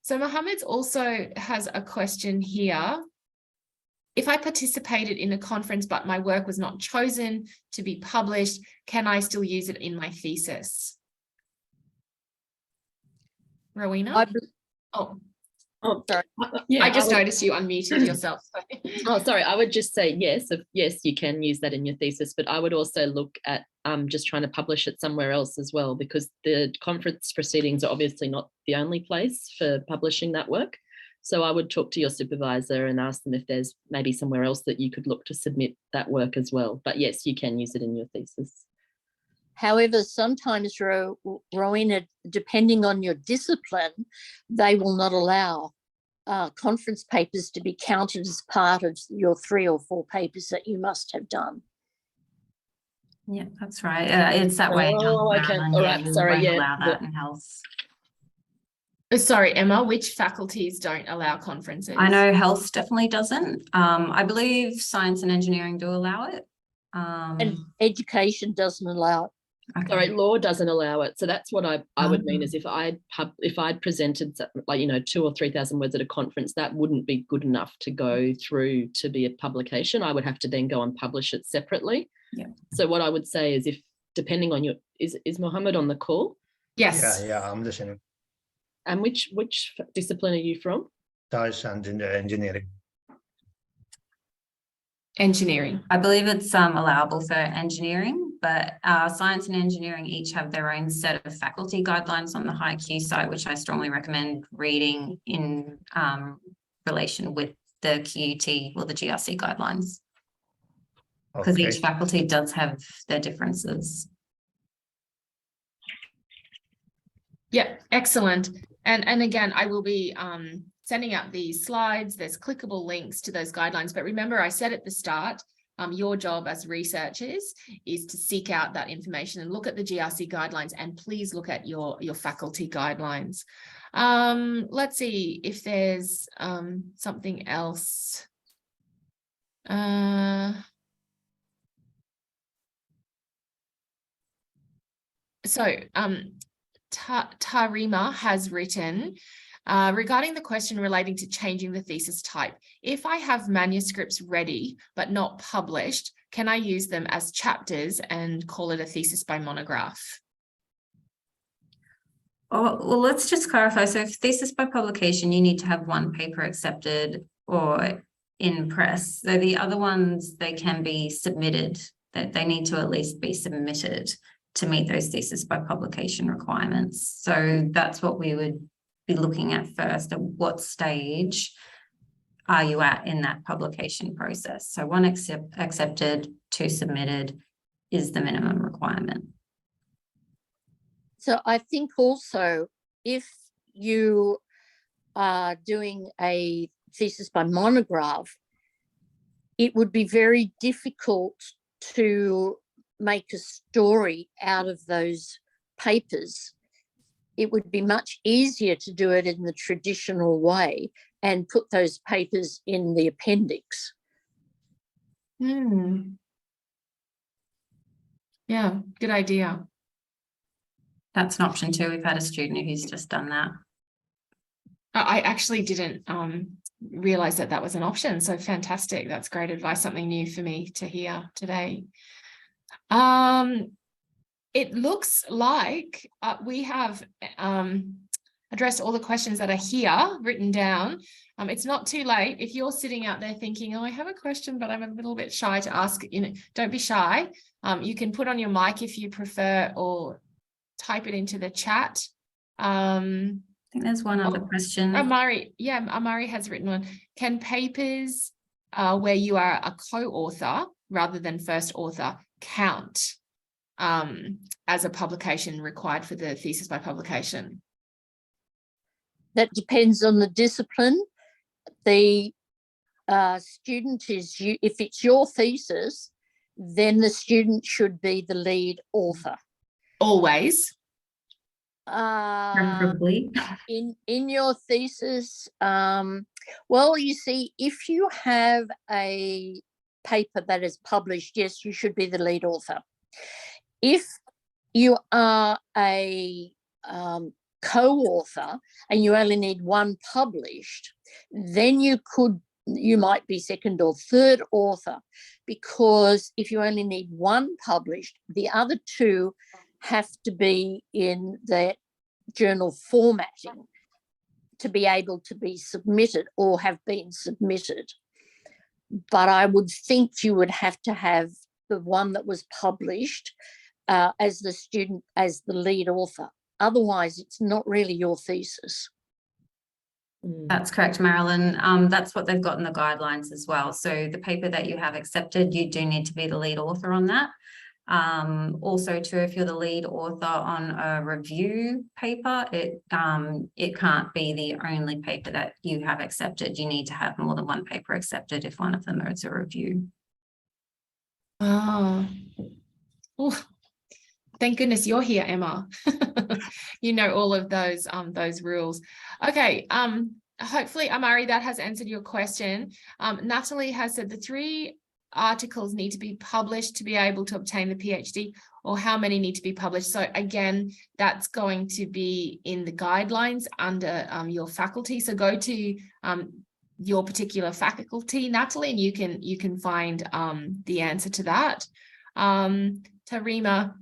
So Mohammed also has a question here. If I participated in a conference but my work was not chosen to be published, can I still use it in my thesis? Rowena? Oh, sorry. I just noticed you unmuted yourself. Oh, sorry. I would just say yes. Yes, you can use that in your thesis, but I would also look at just trying to publish it somewhere else as well, because the conference proceedings are obviously not the only place for publishing that work. So I would talk to your supervisor and ask them if there's maybe somewhere else that you could look to submit that work as well. But yes, you can use it in your thesis. However, sometimes, Rowena, depending on your discipline, they will not allow conference papers to be counted as part of your 3 or 4 papers that you must have done. Yeah, that's right. It's that way. Oh, okay. All right. Sorry. Yeah. Allow that in health. Sorry, Emma, which faculties don't allow conferences? I know health definitely doesn't. I believe science and engineering do allow it. And education doesn't allow it. Okay. Sorry, law doesn't allow it. So that's what I would mean is if I'd presented like 2,000 or 3,000 words at a conference, that wouldn't be good enough to go through to be a publication. I would have to then go and publish it separately. Yeah. So what I would say is if depending on your is Mohammed on the call? Yes. Yeah, I'm listening. And which discipline are you from? Science and engineering. Engineering. I believe it's allowable for engineering, but science and engineering each have their own set of faculty guidelines on the HiQ site, which I strongly recommend reading in relation with the QUT or the GRC guidelines. Because each faculty does have their differences. Yeah, excellent. And again, I will be sending out these slides. There's clickable links to those guidelines. But remember, I said at the start, your job as researchers is to seek out that information and look at the GRC guidelines, and please look at your faculty guidelines. Let's see if there's something else. Tarima has written, regarding the question relating to changing the thesis type, if I have manuscripts ready but not published, can I use them as chapters and call it a thesis by monograph? Oh, well, let's just clarify. So if thesis by publication, you need to have one paper accepted or in press. So the other ones, they can be submitted, that they need to at least be submitted to meet those thesis by publication requirements. So that's what we would be looking at first. At what stage are you at in that publication process? So 1 accepted, 2 submitted is the minimum requirement. So I think also if you are doing a thesis by monograph, it would be very difficult to make a story out of those papers. It would be much easier to do it in the traditional way and put those papers in the appendix. Yeah, good idea. That's an option too. We've had a student who's just done that. I actually didn't realize that that was an option. So fantastic. That's great advice. Something new for me to hear today. It looks like we have addressed all the questions that are here written down. It's not too late. If you're sitting out there thinking, oh, I have a question, but I'm a little bit shy to ask, don't be shy. You can put on your mic if you prefer, or type it into the chat. I think there's one other question. Amari has written one. Can papers where you are a co-author rather than first author count as a publication required for the thesis by publication? That depends on the discipline. The student if it's your thesis, then the student should be the lead author. Always? Preferably. In your thesis, well, you see, if you have a paper that is published, yes, you should be the lead author. If you are a co-author and you only need 1 published, then you might be second or third author, because if you only need 1 published, the other 2 have to be in that journal formatting to be able to be submitted or have been submitted. But I would think you would have to have the one that was published as the student, as the lead author. Otherwise, it's not really your thesis. That's correct, Marilyn. That's what they've got in the guidelines as well. So the paper that you have accepted, you do need to be the lead author on that. Also too, if you're the lead author on a review paper, it can't be the only paper that you have accepted. You need to have more than one paper accepted if one of them is a review. Oh, thank goodness you're here, Emma. You know all of those rules. Okay. Hopefully, Amari, that has answered your question. Natalie has said the 3 articles need to be published to be able to obtain the PhD, or how many need to be published. So again, that's going to be in the guidelines under your faculty. So go to your particular faculty, Natalie, and you can find the answer to that. Tarima,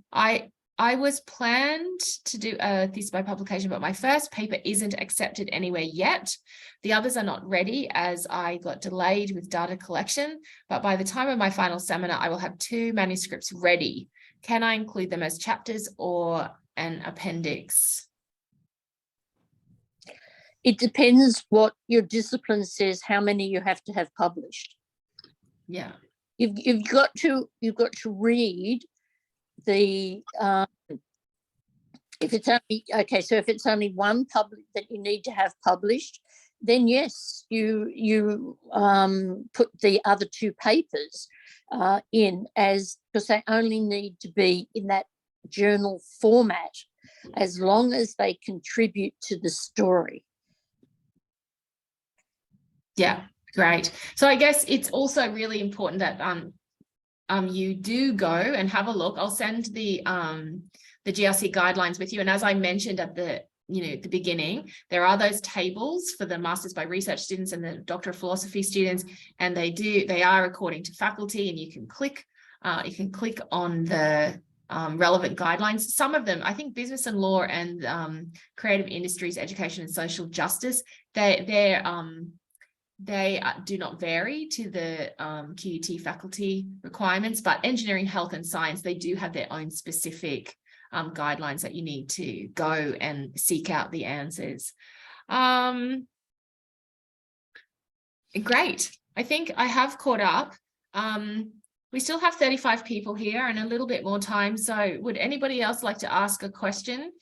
I was planned to do a thesis by publication, but my first paper isn't accepted anywhere yet. The others are not ready as I got delayed with data collection, but by the time of my final seminar, I will have 2 manuscripts ready. Can I include them as chapters or an appendix? It depends what your discipline says, how many you have to have published. Yeah. You've got to read the if it's only so if it's only one public that you need to have published, then yes, you put the other 2 papers in as, because they only need to be in that journal format as long as they contribute to the story. Yeah, great. So I guess it's also really important that you do go and have a look. I'll send the GRC guidelines with you. And as I mentioned at the beginning, there are those tables for the Masters by Research students and the Doctor of Philosophy students, and they are according to faculty, and you can click on the relevant guidelines. Some of them, I think business and law and creative industries, education and social justice, they do not vary to the QUT faculty requirements, but engineering, health and science, they do have their own specific guidelines that you need to go and seek out the answers. Great. I think I have caught up. We still have 35 people here and a little bit more time. So would anybody else like to ask a question?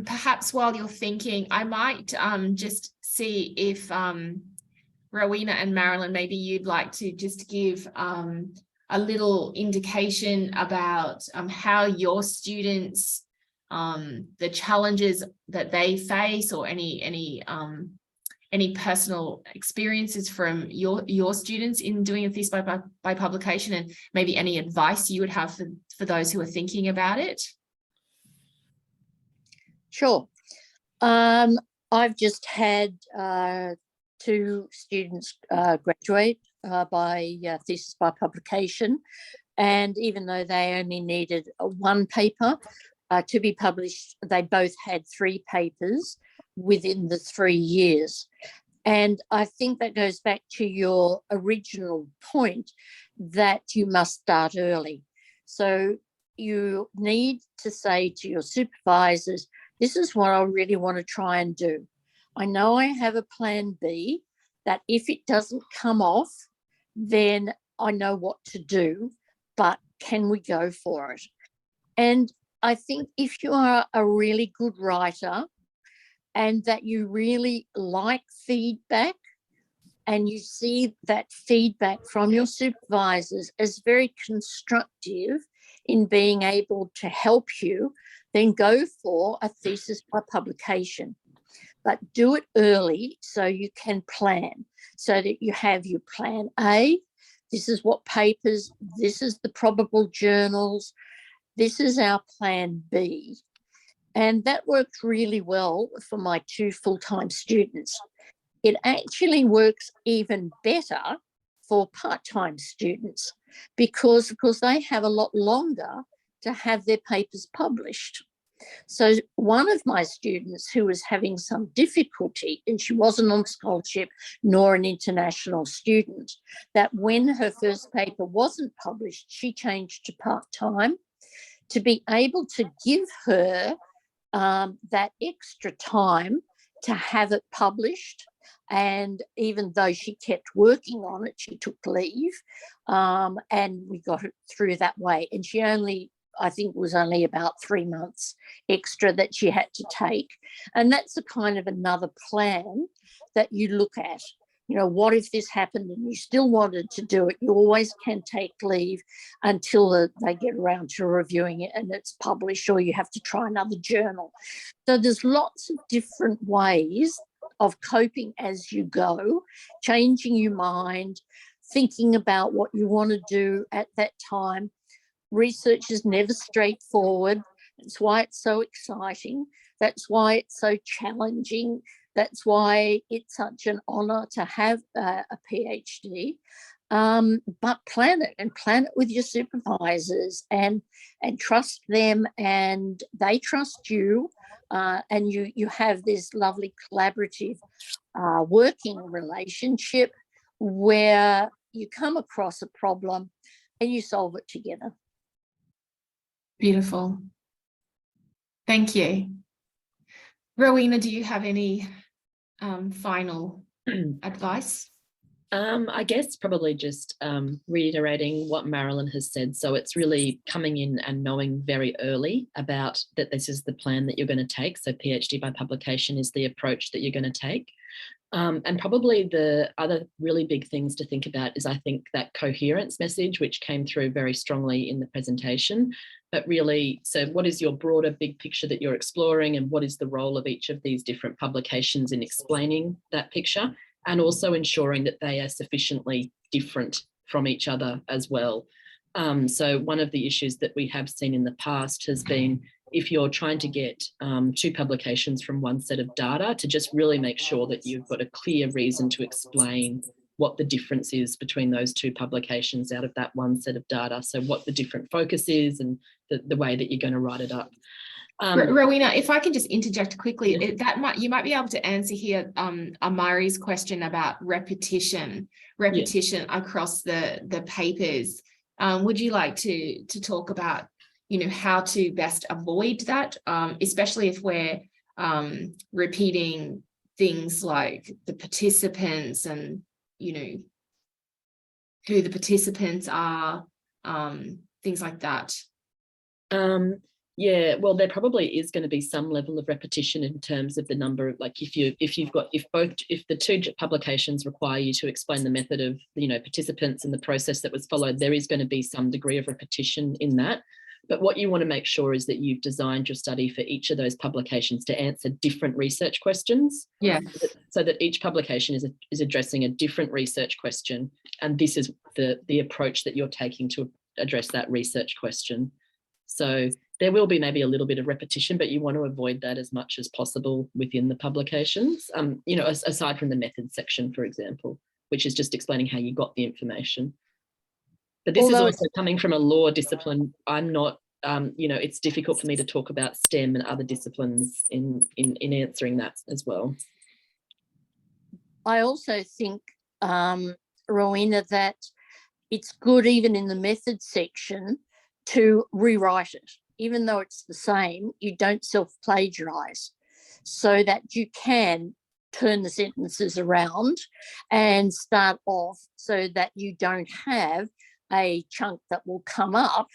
Perhaps while you're thinking, I might just see if Rowena and Marilyn, maybe you'd like to just give a little indication about how your students, the challenges that they face, or any personal experiences from your students in doing a thesis by publication, and maybe any advice you would have for those who are thinking about it. Sure. I've just had 2 students graduate by thesis by publication, and even though they only needed 1 paper to be published, they both had 3 papers within the 3 years. And I think that goes back to your original point that you must start early. So you need to say to your supervisors, this is what I really want to try and do. I know I have a plan B, that if it doesn't come off, then I know what to do, but can we go for it? And I think if you are a really good writer and that you really like feedback, and you see that feedback from your supervisors as very constructive in being able to help you, then go for a thesis by publication. But do it early so you can plan, so that you have your plan A, this is what papers, this is the probable journals, this is our plan B. And that worked really well for my 2 full-time students. It actually works even better for part-time students because, of course, they have a lot longer to have their papers published. So one of my students who was having some difficulty, and she wasn't on scholarship nor an international student, that when her first paper wasn't published, she changed to part-time to be able to give her that extra time to have it published. And even though she kept working on it, she took leave and we got it through that way. And she only, I think it was only about 3 months extra that she had to take. And that's a kind of another plan that you look at. You know, what if this happened and you still wanted to do it? You always can take leave until they get around to reviewing it and it's published, or you have to try another journal. So there's lots of different ways of coping as you go, changing your mind, thinking about what you want to do at that time. Research is never straightforward. That's why it's so exciting. That's why it's so challenging. That's why it's such an honour to have a PhD. But plan it with your supervisors and trust them, and they trust you, and you have this lovely collaborative working relationship where you come across a problem and you solve it together. Beautiful. Thank you. Rowena, do you have any final advice? I guess probably just reiterating what Marilyn has said. So it's really coming in and knowing very early about that this is the plan that you're going to take. So PhD by publication is the approach that you're going to take. And probably the other really big things to think about is, I think, that coherence message, which came through very strongly in the presentation. But really, so what is your broader big picture that you're exploring, and what is the role of each of these different publications in explaining that picture, and also ensuring that they are sufficiently different from each other as well. So one of the issues that we have seen in the past has been, if you're trying to get 2 publications from one set of data, to just really make sure that you've got a clear reason to explain what the difference is between those 2 publications out of that one set of data. So what the different focus is and the way that you're going to write it up. Rowena, if I can just interject quickly, you might be able to answer here Amari's question about repetition across the papers. Would you like to talk about, you know, how to best avoid that, especially if we're repeating things like the participants and, you know, who the participants are, things like that? Yeah, well, there probably is going to be some level of repetition in terms of the number of, like, if the 2 publications require you to explain the method of, you know, participants and the process that was followed, there is going to be some degree of repetition in that. But what you want to make sure is that you've designed your study for each of those publications to answer different research questions. Yeah. So that each publication is addressing a different research question, and this is the approach that you're taking to address that research question. So there will be maybe a little bit of repetition, but you want to avoid that as much as possible within the publications, you know, aside from the methods section, for example, which is just explaining how you got the information. But this is also coming from a law discipline. I'm not, you know, it's difficult for me to talk about STEM and other disciplines in answering that as well. I also think, Rowena, that it's good even in the method section to rewrite it. Even though it's the same, you don't self-plagiarize, so that you can turn the sentences around and start off so that you don't have a chunk that will come up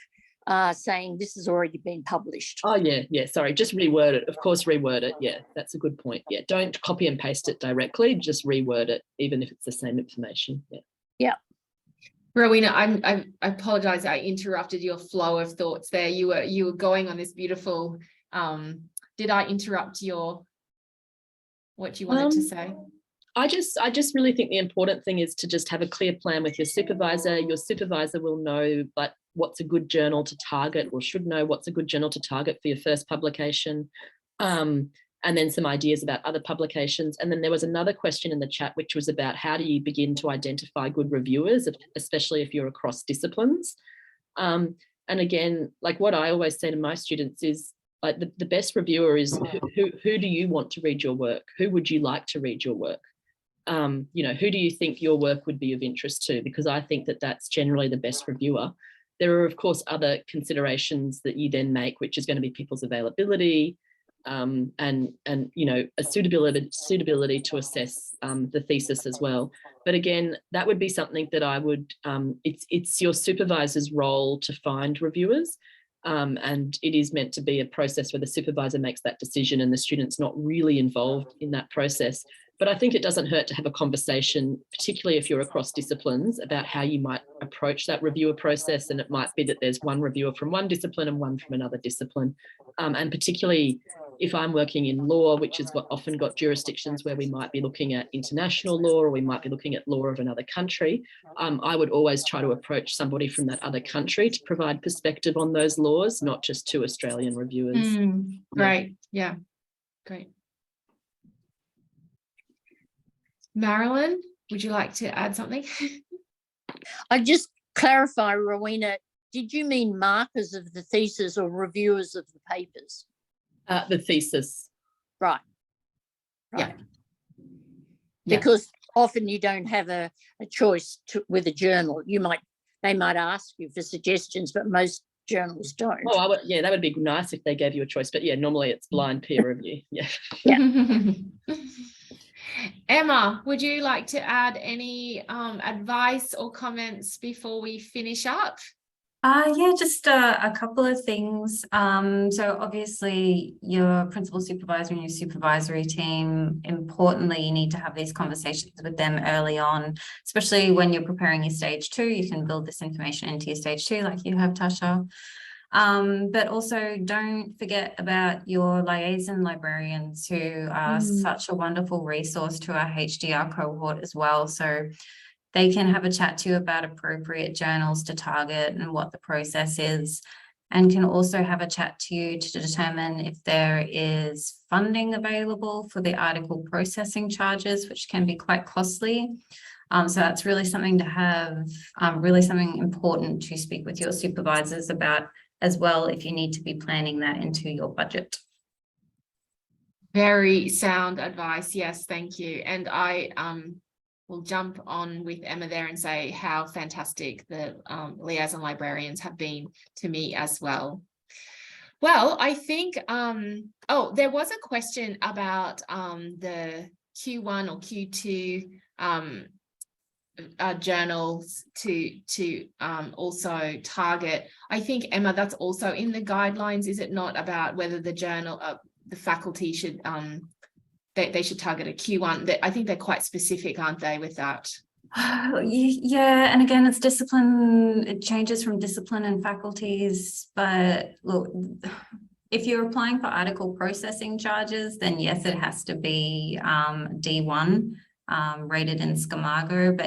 saying this has already been published. Oh, yeah, sorry, just reword it. Of course, reword it. Yeah, that's a good point. Yeah, don't copy and paste it directly, just reword it, even if it's the same information. Yeah. Rowena, I apologize. I interrupted your flow of thoughts there. You were going on this beautiful. Did I interrupt what you wanted to say? I just really think the important thing is to just have a clear plan with your supervisor. Your supervisor will know, but what's a good journal to target, or should know what's a good journal to target for your first publication. and then some ideas about other publications. And then there was another question in the chat, which was about how do you begin to identify good reviewers, especially if you're across disciplines. And again, like what I always say to my students is, like the best reviewer is who do you want to read your work? Who would you like to read your work? You know, who do you think your work would be of interest to? Because I think that that's generally the best reviewer. There are, of course, other considerations that you then make, which is going to be people's availability, and you know, a suitability to assess the thesis as well. But again, that would be something that I would, it's your supervisor's role to find reviewers. And it is meant to be a process where the supervisor makes that decision and the student's not really involved in that process. But I think it doesn't hurt to have a conversation, particularly if you're across disciplines, about how you might approach that reviewer process. And it might be that there's one reviewer from one discipline and one from another discipline. And particularly if I'm working in law, which has often got jurisdictions where we might be looking at international law or we might be looking at law of another country, I would always try to approach somebody from that other country to provide perspective on those laws, not just two Australian reviewers. Great. Yeah, great. Marilyn, would you like to add something? I just clarify, Rowena, did you mean markers of the thesis or reviewers of the papers? The thesis. Right. Yeah. Because often you don't have a choice with a journal. They might ask you for suggestions, but most journals don't. Oh, that would be nice if they gave you a choice. But yeah, normally it's blind peer review. Yeah. Emma, would you like to add any advice or comments before we finish up? Yeah, just a couple of things. So obviously your principal supervisor and your supervisory team, importantly, you need to have these conversations with them early on, especially when you're preparing your stage 2. You can build this information into your stage 2 like you have, Tasha. But also don't forget about your liaison librarians, who are such a wonderful resource to our HDR cohort as well. So they can have a chat to you about appropriate journals to target and what the process is, and can also have a chat to you to determine if there is funding available for the article processing charges, which can be quite costly. So that's really something to have, really something important to speak with your supervisors about as well, if you need to be planning that into your budget. Very sound advice. Yes, thank you. And I will jump on with Emma there and say how fantastic the liaison librarians have been to me as well. Well, I think, there was a question about the Q1 or Q2 journals to also target. I think, Emma, that's also in the guidelines, is it not, about whether the journal, the faculty should, they should target a Q1? I think they're quite specific, aren't they, with that? Yeah, and again, it's discipline, it changes from discipline and faculties, but look, if you're applying for article processing charges, then yes, it has to be D1 rated in Scamargo, but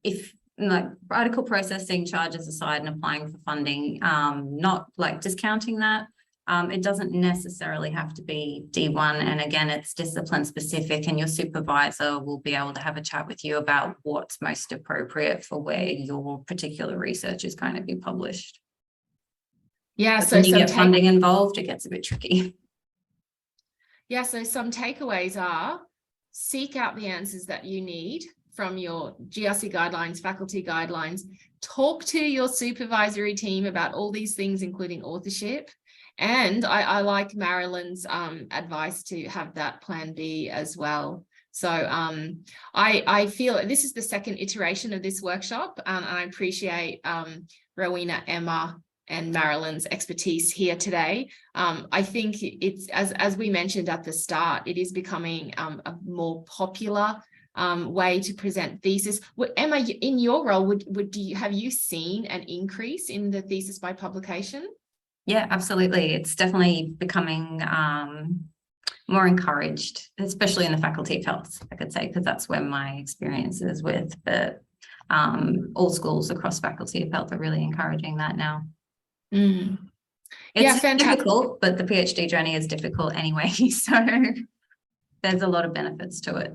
if like article processing charges aside and applying for funding, not like discounting that, it doesn't necessarily have to be D1. And again, it's discipline specific, and your supervisor will be able to have a chat with you about what's most appropriate for where your particular research is going to be published. Yeah, but so when you get funding involved, it gets a bit tricky. Yeah, so some takeaways are: seek out the answers that you need from your GRC guidelines, faculty guidelines. Talk to your supervisory team about all these things, including authorship. And I like Marilyn's advice to have that plan B as well. So I feel this is the second iteration of this workshop, and I appreciate Rowena, Emma, and Marilyn's expertise here today. I think it's, as we mentioned at the start, it is becoming a more popular way to present thesis. Emma, in your role, have you seen an increase in the thesis by publication? Yeah, absolutely. It's definitely becoming more encouraged, especially in the Faculty of Health, I could say, because that's where my experience is with. But all schools across Faculty of Health are really encouraging that now. It's fantastic. difficult, but the PhD journey is difficult anyway. So there's a lot of benefits to it.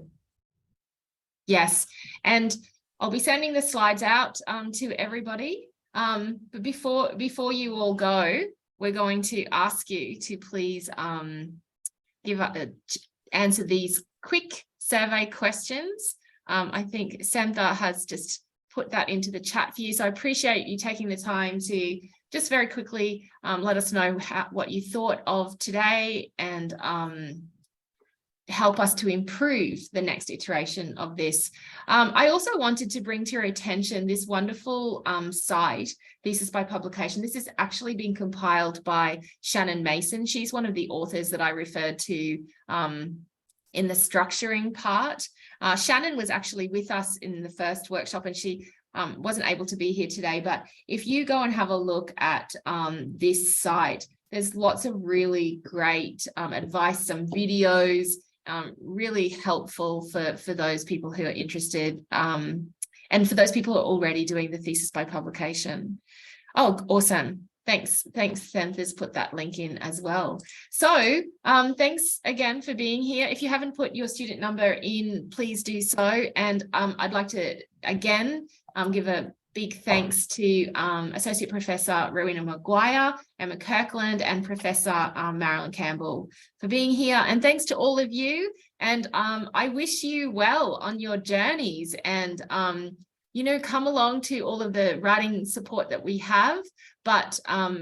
Yes, and I'll be sending the slides out to everybody. But before you all go, we're going to ask you to please answer these quick survey questions. I think Santha has just put that into the chat for you. So I appreciate you taking the time to just very quickly let us know what you thought of today and help us to improve the next iteration of this. I also wanted to bring to your attention this wonderful site, Thesis by Publication. This is actually being compiled by Shannon Mason. She's one of the authors that I referred to in the structuring part. Shannon was actually with us in the first workshop and she wasn't able to be here today, but if you go and have a look at this site, there's lots of really great advice, some videos, really helpful for those people who are interested and for those people who are already doing the Thesis by Publication. Oh, awesome. Thanks, Santha's put that link in as well. So thanks again for being here. If you haven't put your student number in, please do so. And I'd like to, again, give a big thanks to Associate Professor Rowena Maguire, Emma Kirkland, and Professor Marilyn Campbell for being here. And thanks to all of you. And I wish you well on your journeys and, you know, come along to all of the writing support that we have, but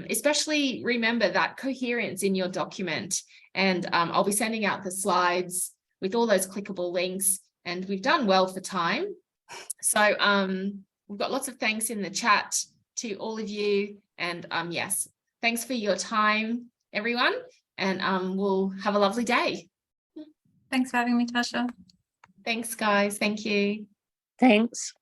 especially remember that coherence in your document. And I'll be sending out the slides with all those clickable links, and we've done well for time. So we've got lots of thanks in the chat to all of you. And yes, thanks for your time, everyone. And we'll have a lovely day. Thanks for having me, Tasha. Thanks, guys. Thank you. Thanks.